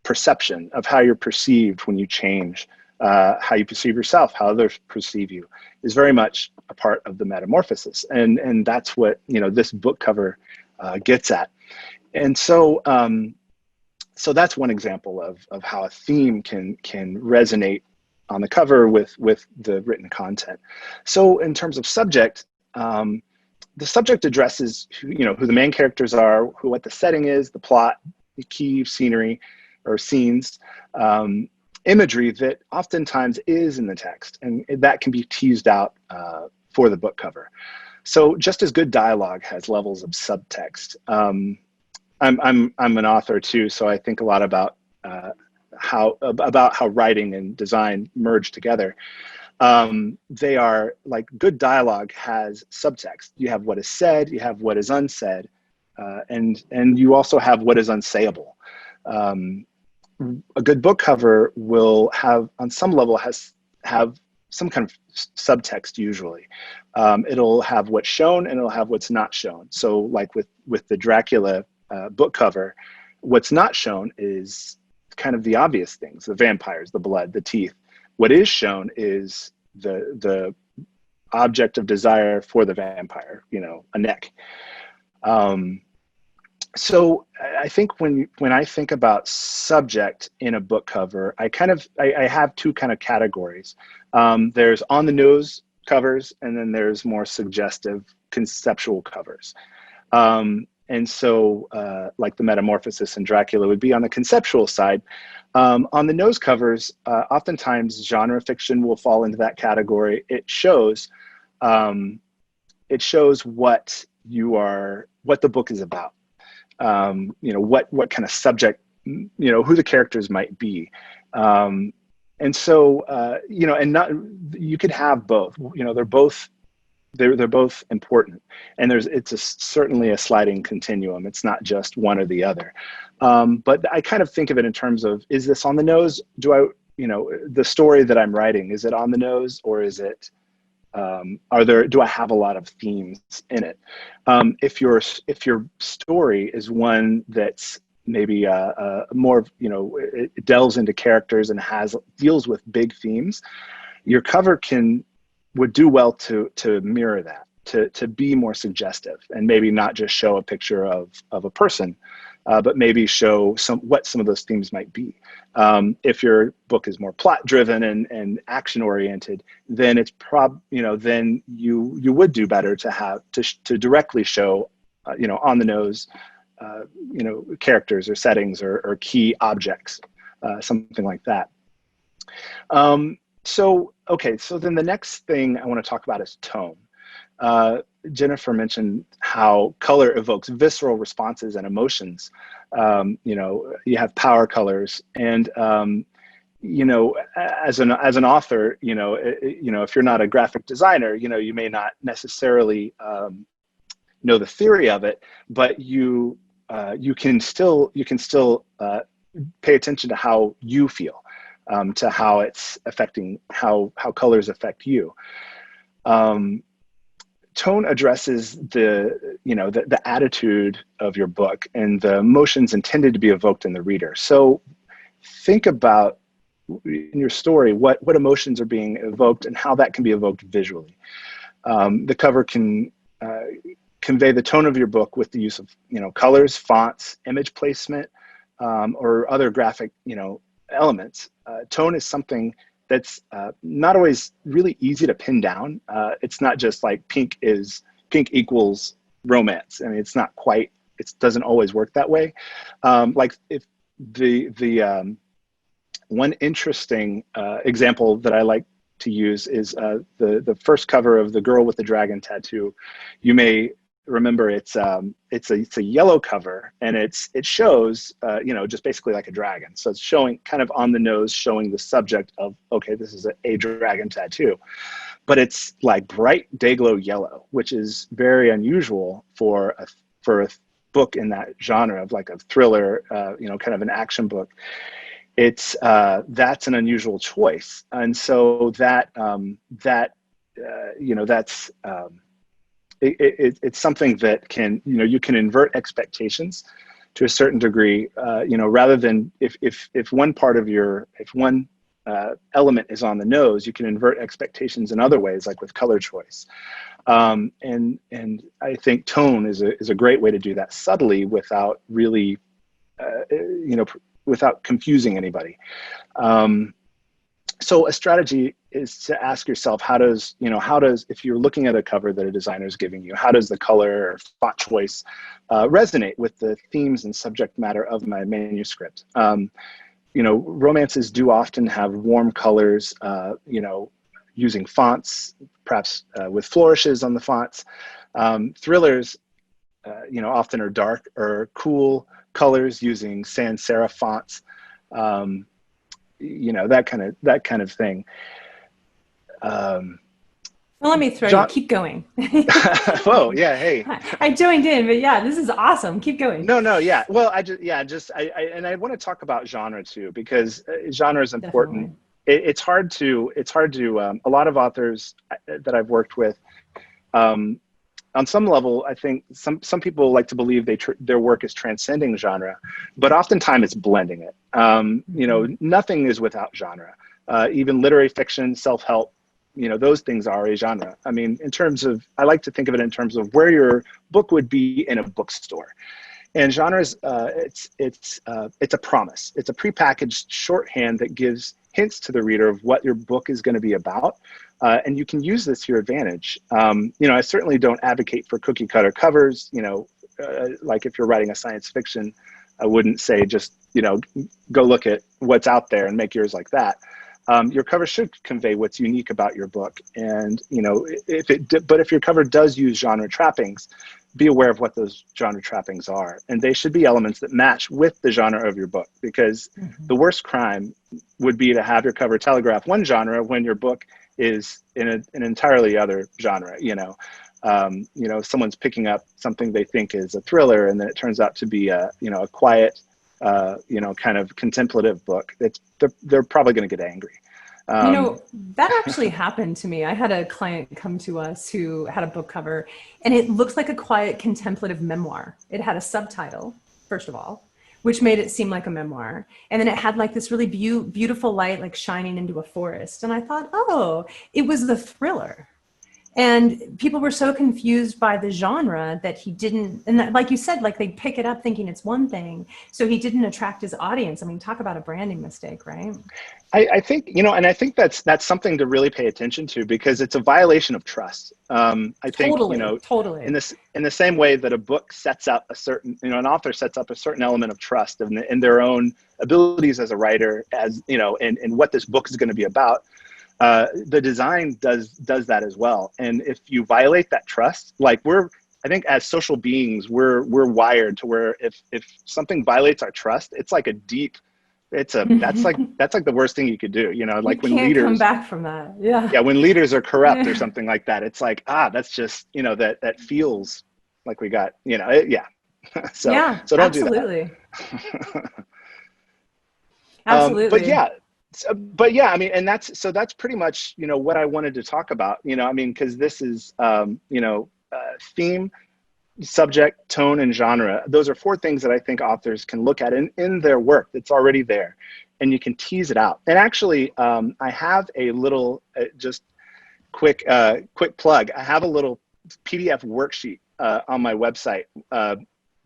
perception, of how you're perceived when you change, how you perceive yourself, how others perceive you, is very much a part of the Metamorphosis, and that's what this book cover gets at. And so that's one example of how a theme can resonate on the cover with the written content. So in terms of subject, the subject addresses who the main characters are, what the setting is, the plot, the key scenery or scenes, imagery that oftentimes is in the text, and that can be teased out for the book cover. So just as good dialogue has levels of subtext. I'm an author too, so I think a lot about how writing and design merge together. They are like, good dialogue has subtext. You have what is said, you have what is unsaid, and you also have what is unsayable. A good book cover will have, on some level, have some kind of subtext usually. It'll have what's shown and it'll have what's not shown. So like with the Dracula book cover, what's not shown is kind of the obvious things: the vampires, the blood, the teeth. What is shown is the object of desire for the vampire, a neck. So I think when I think about subject in a book cover, I have two kind of categories. There's on the nose covers, and then there's more suggestive conceptual covers. And so like the Metamorphosis and Dracula would be on the conceptual side. On the nose covers, oftentimes genre fiction will fall into that category. It shows what the book is about. What kind of subject, who the characters might be. And so, and not, you could have both, they're both important, and it's certainly a sliding continuum. It's not just one or the other. But I kind of think of it in terms of, is this on the nose? The story that I'm writing, is it on the nose, or is it, do I have a lot of themes in it? If your story is one that's maybe more, it delves into characters and deals with big themes, your cover would do well to mirror that, to be more suggestive, and maybe not just show a picture of a person, but maybe show what some of those themes might be. If your book is more plot driven and action oriented, then it's then you would do better to have to directly show on the nose characters or settings or key objects, something like that. So then the next thing I want to talk about is tone. Jennifer mentioned how color evokes visceral responses and emotions. You have power colors, and as an author, if you're not a graphic designer, you may not necessarily know the theory of it, but you can still pay attention to how you feel, to how it's affecting how colors affect you. Tone addresses the attitude of your book and the emotions intended to be evoked in the reader. So think about, in your story, what emotions are being evoked and how that can be evoked visually. The cover can convey the tone of your book with the use of, colors, fonts, image placement, or other graphic, elements. Tone is something that's not always really easy to pin down. It's not just like pink equals romance. I mean, it's not quite, it doesn't always work that way. Like if the one interesting example that I like to use is the first cover of The Girl with the Dragon Tattoo. You may remember it's a yellow cover, and it shows just basically like a dragon. So it's showing kind of on the nose, showing the subject of, okay, this is a dragon tattoo, but it's like bright day-glow yellow, which is very unusual for a book in that genre of like a thriller, kind of an action book. It's that's an unusual choice, and so it's something that can, you can invert expectations to a certain degree, rather than if one part of if one element is on the nose, you can invert expectations in other ways, like with color choice. And I think tone is a great way to do that subtly without really, without confusing anybody. So a strategy is to ask yourself, how does, if you're looking at a cover that a designer is giving you, how does the color or font choice resonate with the themes and subject matter of my manuscript? Romances do often have warm colors, using fonts, perhaps with flourishes on the fonts. Thrillers, often are dark or cool colors using sans serif fonts. That kind of thing. Well, let me throw you. Keep going. Whoa, yeah, hey. I joined in, but yeah, this is awesome. Keep going. No, yeah. Well, I want to talk about genre too, because genre is important. It's hard to a lot of authors that I've worked with, on some level, I think some people like to believe their work is transcending genre, but oftentimes it's blending it. Nothing is without genre. Even literary fiction, self-help, those things are a genre. I mean, I like to think of it in terms of where your book would be in a bookstore. And genres, it's a promise. It's a prepackaged shorthand that gives hints to the reader of what your book is going to be about. And you can use this to your advantage. I certainly don't advocate for cookie cutter covers. Like if you're writing a science fiction, I wouldn't say just, go look at what's out there and make yours like that. Your cover should convey what's unique about your book. And, but if your cover does use genre trappings, be aware of what those genre trappings are. And they should be elements that match with the genre of your book, because the worst crime would be to have your cover telegraph one genre when your book is in an entirely other genre. Someone's picking up something they think is a thriller, and then it turns out to be a quiet, kind of contemplative book. They're probably going to get angry. That actually happened to me. I had a client come to us who had a book cover, and it looked like a quiet contemplative memoir. It had a subtitle, first of all, which made it seem like a memoir. And then it had like this really beautiful light, like shining into a forest. And I thought, oh, it was the thriller. And people were so confused by the genre that he didn't, and that, like you said, like they pick it up thinking it's one thing. So he didn't attract his audience. I mean, talk about a branding mistake, right? I think, and I think that's something to really pay attention to, because it's a violation of trust. I think, totally. In the same way that a book sets up a certain, an author sets up a certain element of trust in their own abilities as a writer, as, and what this book is going to be about. The design does that as well. And if you violate that trust, like I think as social beings, we're wired to where if something violates our trust, it's like that's like the worst thing you could do. Like when leaders come back from that. Yeah. When leaders are corrupt or something like that, it's like, that's just, that feels like we got, yeah. So don't absolutely. do that. Absolutely. But yeah, I mean, and that's pretty much, what I wanted to talk about, because this is, theme, subject, tone, and genre. Those are 4 things that I think authors can look at in their work that's already there, and you can tease it out. And actually, I have a little, just quick plug. I have a little PDF worksheet on my website,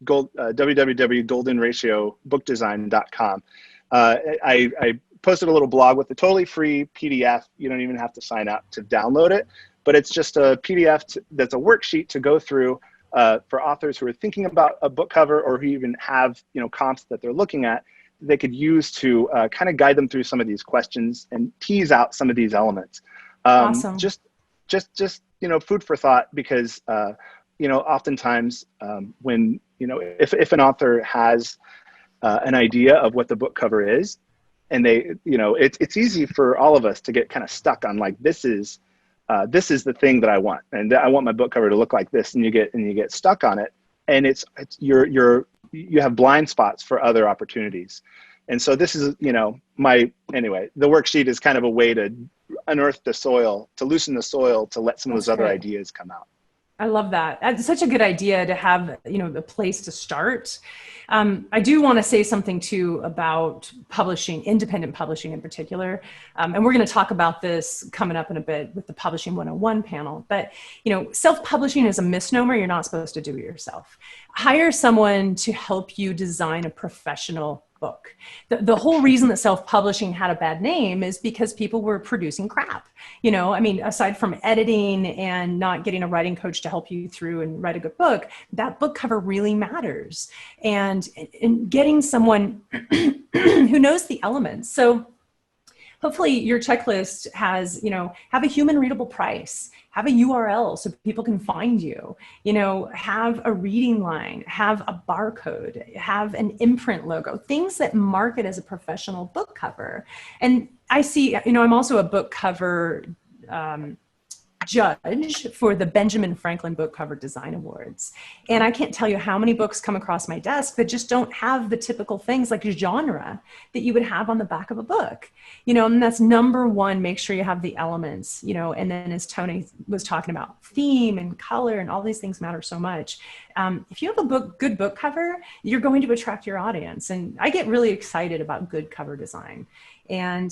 www.goldenratiobookdesign.com. I posted a little blog with a totally free PDF. You don't even have to sign up to download it, but it's just a PDF that's a worksheet to go through for authors who are thinking about a book cover or who even have, comps that they're looking at. They could use to kind of guide them through some of these questions and tease out some of these elements. Awesome. Just food for thought, because oftentimes when if an author has an idea of what the book cover is, and they it's easy for all of us to get kind of stuck on, like, this is the thing that I want, and I want my book cover to look like this, and you get stuck on it, and you have blind spots for other opportunities. And so this is the worksheet is kind of a way to unearth the soil, to loosen the soil, to let some of those other ideas come out. I love that. That's such a good idea to have, the place to start. I do want to say something too about publishing, independent publishing in particular. And we're going to talk about this coming up in a bit with the Publishing 101 panel. But, self-publishing is a misnomer. You're not supposed to do it yourself. Hire someone to help you design a professional book. The whole reason that self-publishing had a bad name is because people were producing crap. Aside from editing and not getting a writing coach to help you through and write a good book, that book cover really matters. And getting someone who knows the elements. So hopefully your checklist has, have a human readable price, have a URL so people can find you, have a reading line, have a barcode, have an imprint logo, things that market as a professional book cover. And I see, I'm also a book cover judge for the Benjamin Franklin Book Cover Design Awards. And I can't tell you how many books come across my desk that just don't have the typical things like genre that you would have on the back of a book. And that's number one, make sure you have the elements, and then as Tony was talking about, theme and color and all these things matter so much. If you have a good book cover, you're going to attract your audience. And I get really excited about good cover design. And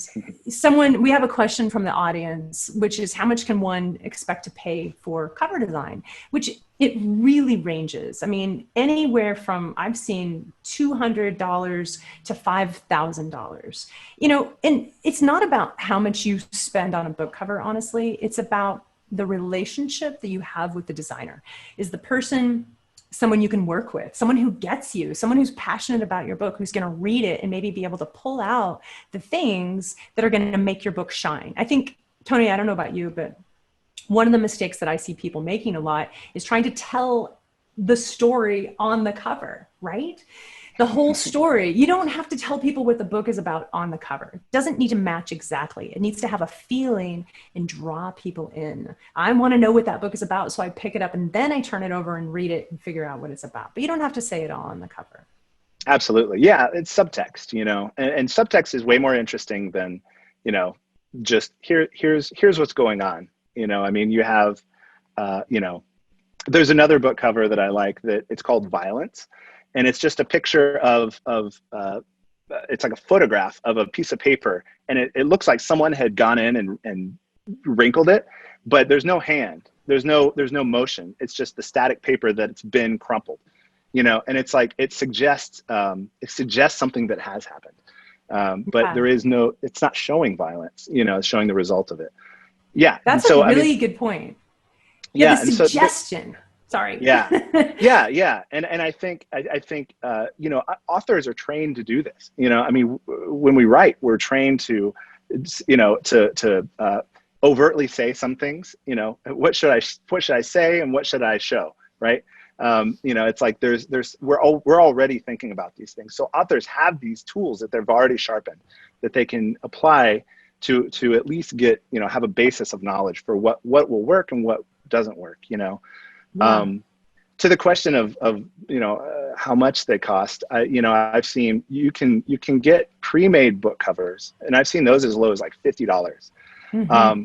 we have a question from the audience, which is, how much can one expect to pay for cover design? Which it really ranges. Anywhere from, I've seen $200 to $5,000, and it's not about how much you spend on a book cover, honestly. It's about the relationship that you have with the designer. Is the person someone you can work with, someone who gets you, someone who's passionate about your book, who's going to read it and maybe be able to pull out the things that are going to make your book shine? I think, Tony, I don't know about you, but one of the mistakes that I see people making a lot is trying to tell the story on the cover, right? The whole story. You don't have to tell people what the book is about on the cover. It doesn't need to match exactly. It needs to have a feeling and draw people in. I want to know what that book is about, so I pick it up and then I turn it over and read it and figure out what it's about. But you don't have to say it all on the cover. Absolutely. Yeah, it's subtext, and subtext is way more interesting than, just here's what's going on. You have, there's another book cover that I like that it's called Violence. And it's just a picture of it's like a photograph of a piece of paper. And it looks like someone had gone in and wrinkled it, but there's no hand. There's no motion. It's just the static paper that's been crumpled, and it's like, it suggests something that has happened. But there is it's not showing violence, it's showing the result of it. Yeah. That's a really good point. Yeah. The suggestion. Sorry. Yeah. And I think, authors are trained to do this. When we write, we're trained to overtly say some things. What should I say and what should I show? Right. It's like we're already thinking about these things. So authors have these tools that they've already sharpened that they can apply to at least get, have a basis of knowledge for what will work and what doesn't work. Yeah. To the question of how much they cost, I've seen you can get pre-made book covers, and I've seen those as low as like $50. Mm-hmm.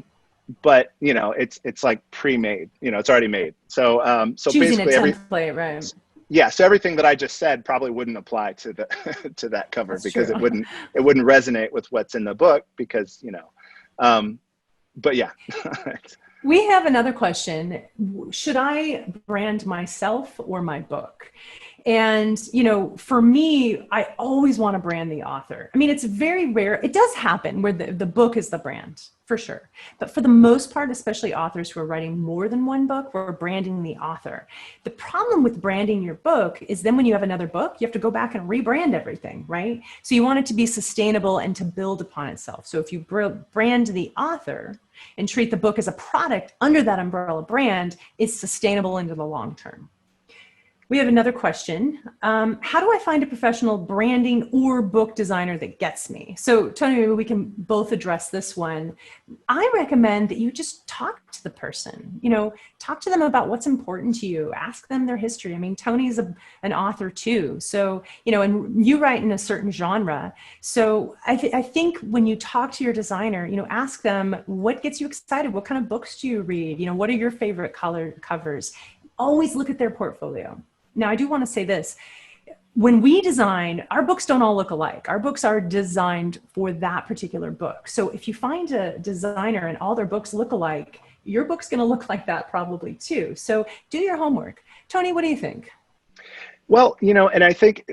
But it's like pre-made, it's already made. So choosing basically a template, right? Yeah. So everything that I just said probably wouldn't apply to to that cover. That's because true. it wouldn't resonate with what's in the book because but yeah. We have another question. Should I brand myself or my book? And, for me, I always want to brand the author. I mean, it's very rare. It does happen where the book is the brand, for sure. But for the most part, especially authors who are writing more than one book, we're branding the author. The problem with branding your book is then when you have another book, you have to go back and rebrand everything, right? So you want it to be sustainable and to build upon itself. So if you brand the author and treat the book as a product under that umbrella brand, it's sustainable into the long term. We have another question. How do I find a professional branding or book designer that gets me? So Tony, maybe we can both address this one. I recommend that you just talk to the person, talk to them about what's important to you, ask them their history. I mean, Tony's an author too. So, and you write in a certain genre. So I think when you talk to your designer, ask them what gets you excited. What kind of books do you read? What are your favorite covers? Always look at their portfolio. Now, I do want to say this. When we design, our books don't all look alike. Our books are designed for that particular book. So if you find a designer and all their books look alike, your book's going to look like that probably too. So do your homework. Tony, what do you think? Well, and I think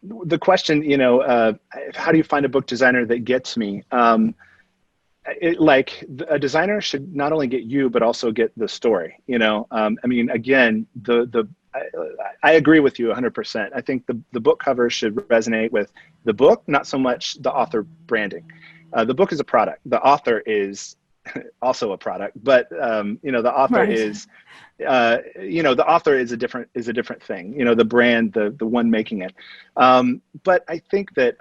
the question, how do you find a book designer that gets me? A designer should not only get you, but also get the story, I mean, again, I agree with you 100%. I think the book cover should resonate with the book, not so much the author branding. The book is a product. The author is also a product, but the author right. is, the author is a different thing. The brand, the one making it. But I think that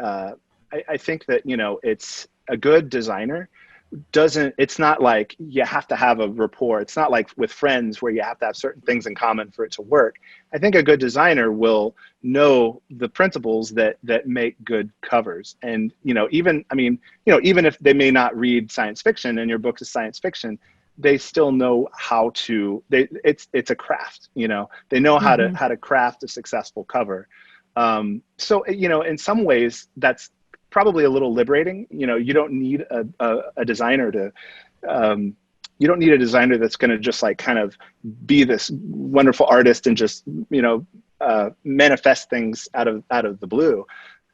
it's a good designer. It's not like you have to have a rapport. It's not like with friends where you have to have certain things in common for it to work. I think a good designer will know the principles that make good covers. And, even if they may not read science fiction and your book is science fiction, they still know how to, it's a craft, they know how to craft a successful cover. So, in some ways that's probably a little liberating. You don't need a designer to, you don't need a designer that's going to just like kind of be this wonderful artist and just, manifest things out of the blue.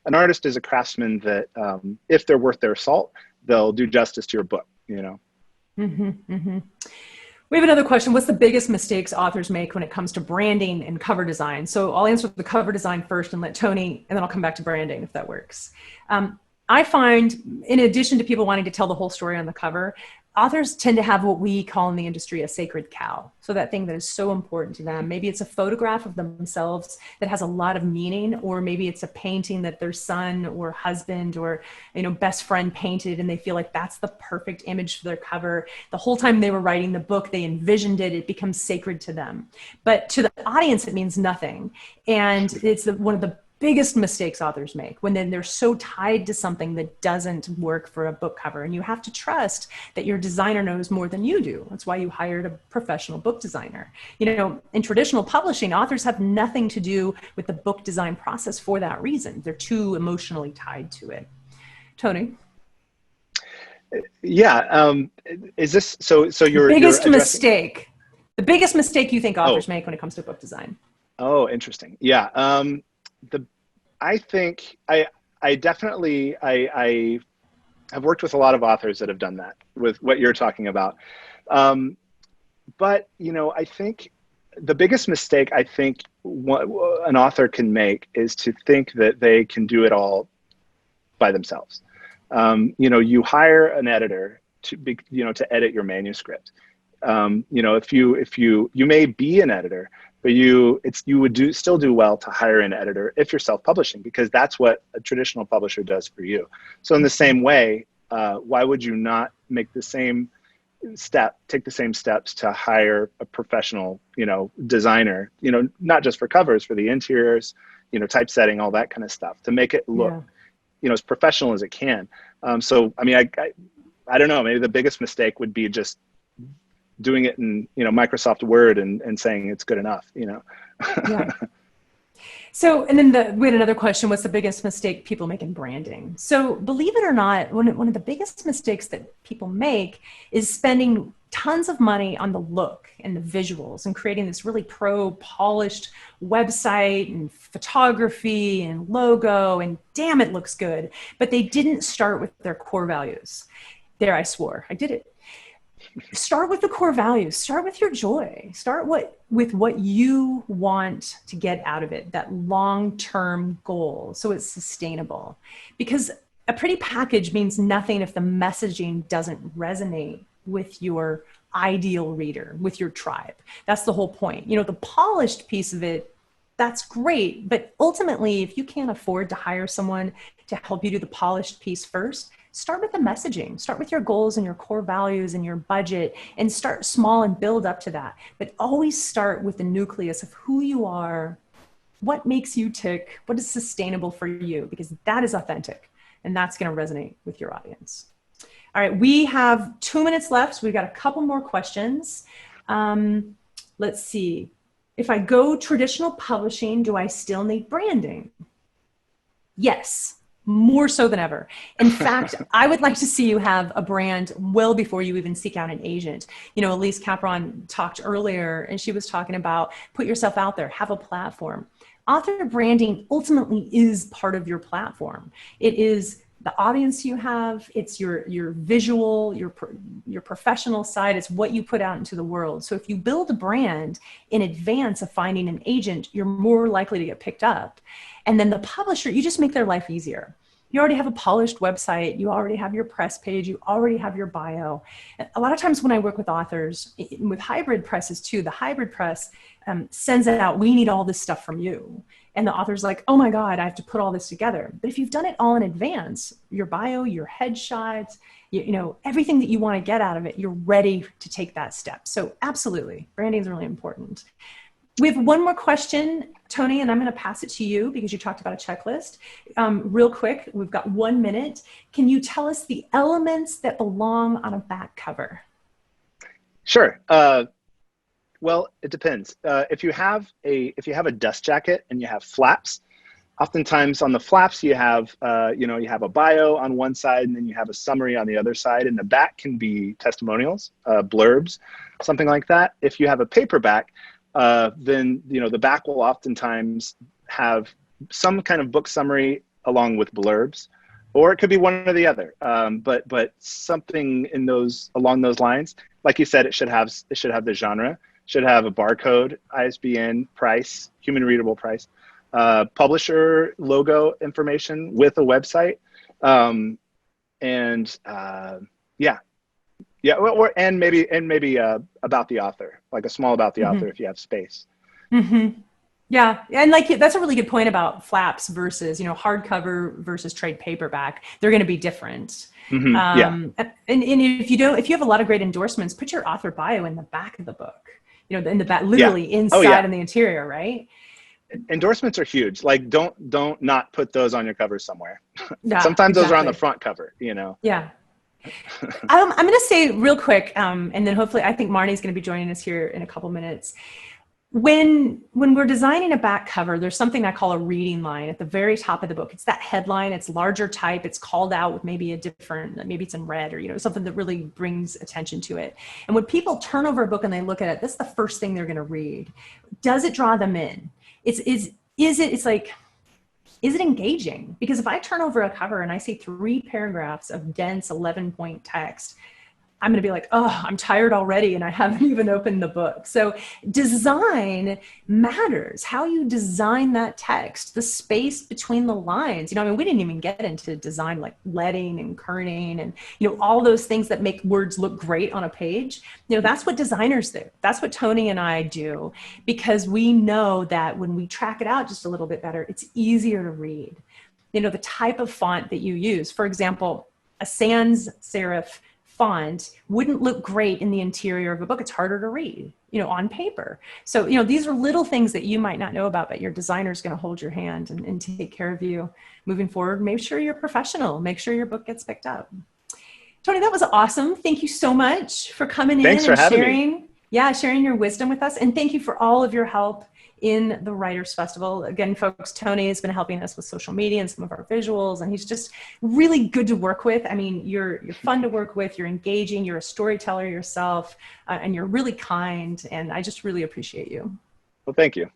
An artist is a craftsman that, if they're worth their salt, they'll do justice to your book, We have another question. What's the biggest mistakes authors make when it comes to branding and cover design? So I'll answer the cover design first and let Tony, and then I'll come back to branding if that works. I find, in addition to people wanting to tell the whole story on the cover, authors tend to have what we call in the industry a sacred cow. So that thing that is so important to them. Maybe it's a photograph of themselves that has a lot of meaning, or maybe it's a painting that their son or husband or best friend painted, and they feel like that's the perfect image for their cover. The whole time they were writing the book, they envisioned it. It becomes sacred to them. But to the audience, it means nothing. And it's one of the biggest mistakes authors make when then they're so tied to something that doesn't work for a book cover. And you have to trust that your designer knows more than you do. That's why you hired a professional book designer. In traditional publishing, authors have nothing to do with the book design process for that reason. They're too emotionally tied to it. Tony? Yeah. Is this, so you're biggest you're mistake, the biggest mistake you think authors make when it comes to book design? Oh, interesting. Yeah. I think I definitely have worked with a lot of authors that have done that with what you're talking about. But, I think the biggest mistake I think an author can make is to think that they can do it all by themselves. You hire an editor to edit your manuscript. If you may be an editor, but you would still do well to hire an editor if you're self-publishing, because that's what a traditional publisher does for you. So in the same way, why would you not take the same steps to hire a professional, designer, not just for covers, for the interiors, typesetting, all that kind of stuff, to make it look, as professional as it can. So, I mean, I don't know, maybe the biggest mistake would be just doing it in, Microsoft Word and saying it's good enough, Yeah. So, and then we had another question. What's the biggest mistake people make in branding? So believe it or not, one of the biggest mistakes that people make is spending tons of money on the look and the visuals and creating this really polished website and photography and logo, and damn, it looks good. But they didn't start with their core values. There, I swore. I did it. Start with the core values. Start with your joy. Start with what you want to get out of it, that long-term goal, so it's sustainable. Because a pretty package means nothing if the messaging doesn't resonate with your ideal reader, with your tribe. That's the whole point. You know, the polished piece of it, that's great. But ultimately, if you can't afford to hire someone to help you do the polished piece first, start with the messaging. Start with your goals and your core values and your budget, and start small and build up to that. But always start with the nucleus of who you are, what makes you tick, what is sustainable for you, because that is authentic and that's going to resonate with your audience. All right, we have 2 minutes left. So we've got a couple more questions. Let's see. If I go traditional publishing, do I still need branding? Yes. More so than ever. In fact, I would like to see you have a brand well before you even seek out an agent. You know, Elise Capron talked earlier, and she was talking about put yourself out there, have a platform. Author branding ultimately is part of your platform. It is the audience you have, it's your visual, your professional side, it's what you put out into the world. So if you build a brand in advance of finding an agent, you're more likely to get picked up. And then the publisher, you just make their life easier. You already have a polished website, you already have your press page, you already have your bio. A lot of times when I work with authors, with hybrid presses too, the hybrid press sends it out, we need all this stuff from you. And the author's like, oh my God, I have to put all this together. But if you've done it all in advance, your bio, your headshots, you know, everything that you want to get out of it, you're ready to take that step. So absolutely, branding is really important. We have one more question, Tony, and I'm going to pass it to you because you talked about a checklist. Real quick, we've got 1 minute. Can you tell us the elements that belong on a back cover? Sure. Well, it depends. If you have a dust jacket and you have flaps, oftentimes on the flaps you have you have a bio on one side and then you have a summary on the other side, and the back can be testimonials, blurbs, something like that. If you have a paperback, then the back will oftentimes have some kind of book summary along with blurbs, or it could be one or the other. But something along those lines. Like you said, it should have the genre. Should have a barcode, ISBN, price, human readable price, publisher logo information with a website, and maybe about the author, like a small about the author if you have space. Mm-hmm. Yeah, and that's a really good point about flaps versus hardcover versus trade paperback. They're going to be different. Mm-hmm. And if you have a lot of great endorsements, put your author bio in the back of the book. In the back, literally inside in the interior, right? Endorsements are huge. Like, don't not put those on your cover somewhere. Yeah, sometimes those are on the front cover. Yeah. I'm going to say real quick, and then hopefully I think Marnie's going to be joining us here in a couple minutes. When we're designing a back cover, there's something I call a reading line at the very top of the book. It's that headline, it's larger type, it's called out with maybe maybe it's in red or something that really brings attention to it. And when people turn over a book and they look at it, that's the first thing they're going to read. Does it draw them in? Is it engaging? Because if I turn over a cover and I see 3 paragraphs of dense 11-point text, I'm going to be like, oh, I'm tired already and I haven't even opened the book. So design matters. How you design that text, the space between the lines. We didn't even get into design like leading and kerning and, all those things that make words look great on a page. That's what designers do. That's what Tony and I do, because we know that when we track it out just a little bit better, it's easier to read. The type of font that you use, for example, a sans serif font wouldn't look great in the interior of a book. It's harder to read, on paper. So, these are little things that you might not know about, but your designer is going to hold your hand and take care of you moving forward. Make sure you're professional. Make sure your book gets picked up. Tony, that was awesome. Thank you so much for coming in and sharing your wisdom with us. And thank you for all of your help in the Writers Festival. Again, folks, Tony has been helping us with social media and some of our visuals, and he's just really good to work with. I mean, you're fun to work with, you're engaging, you're a storyteller yourself, and you're really kind, and I just really appreciate you. Well, thank you.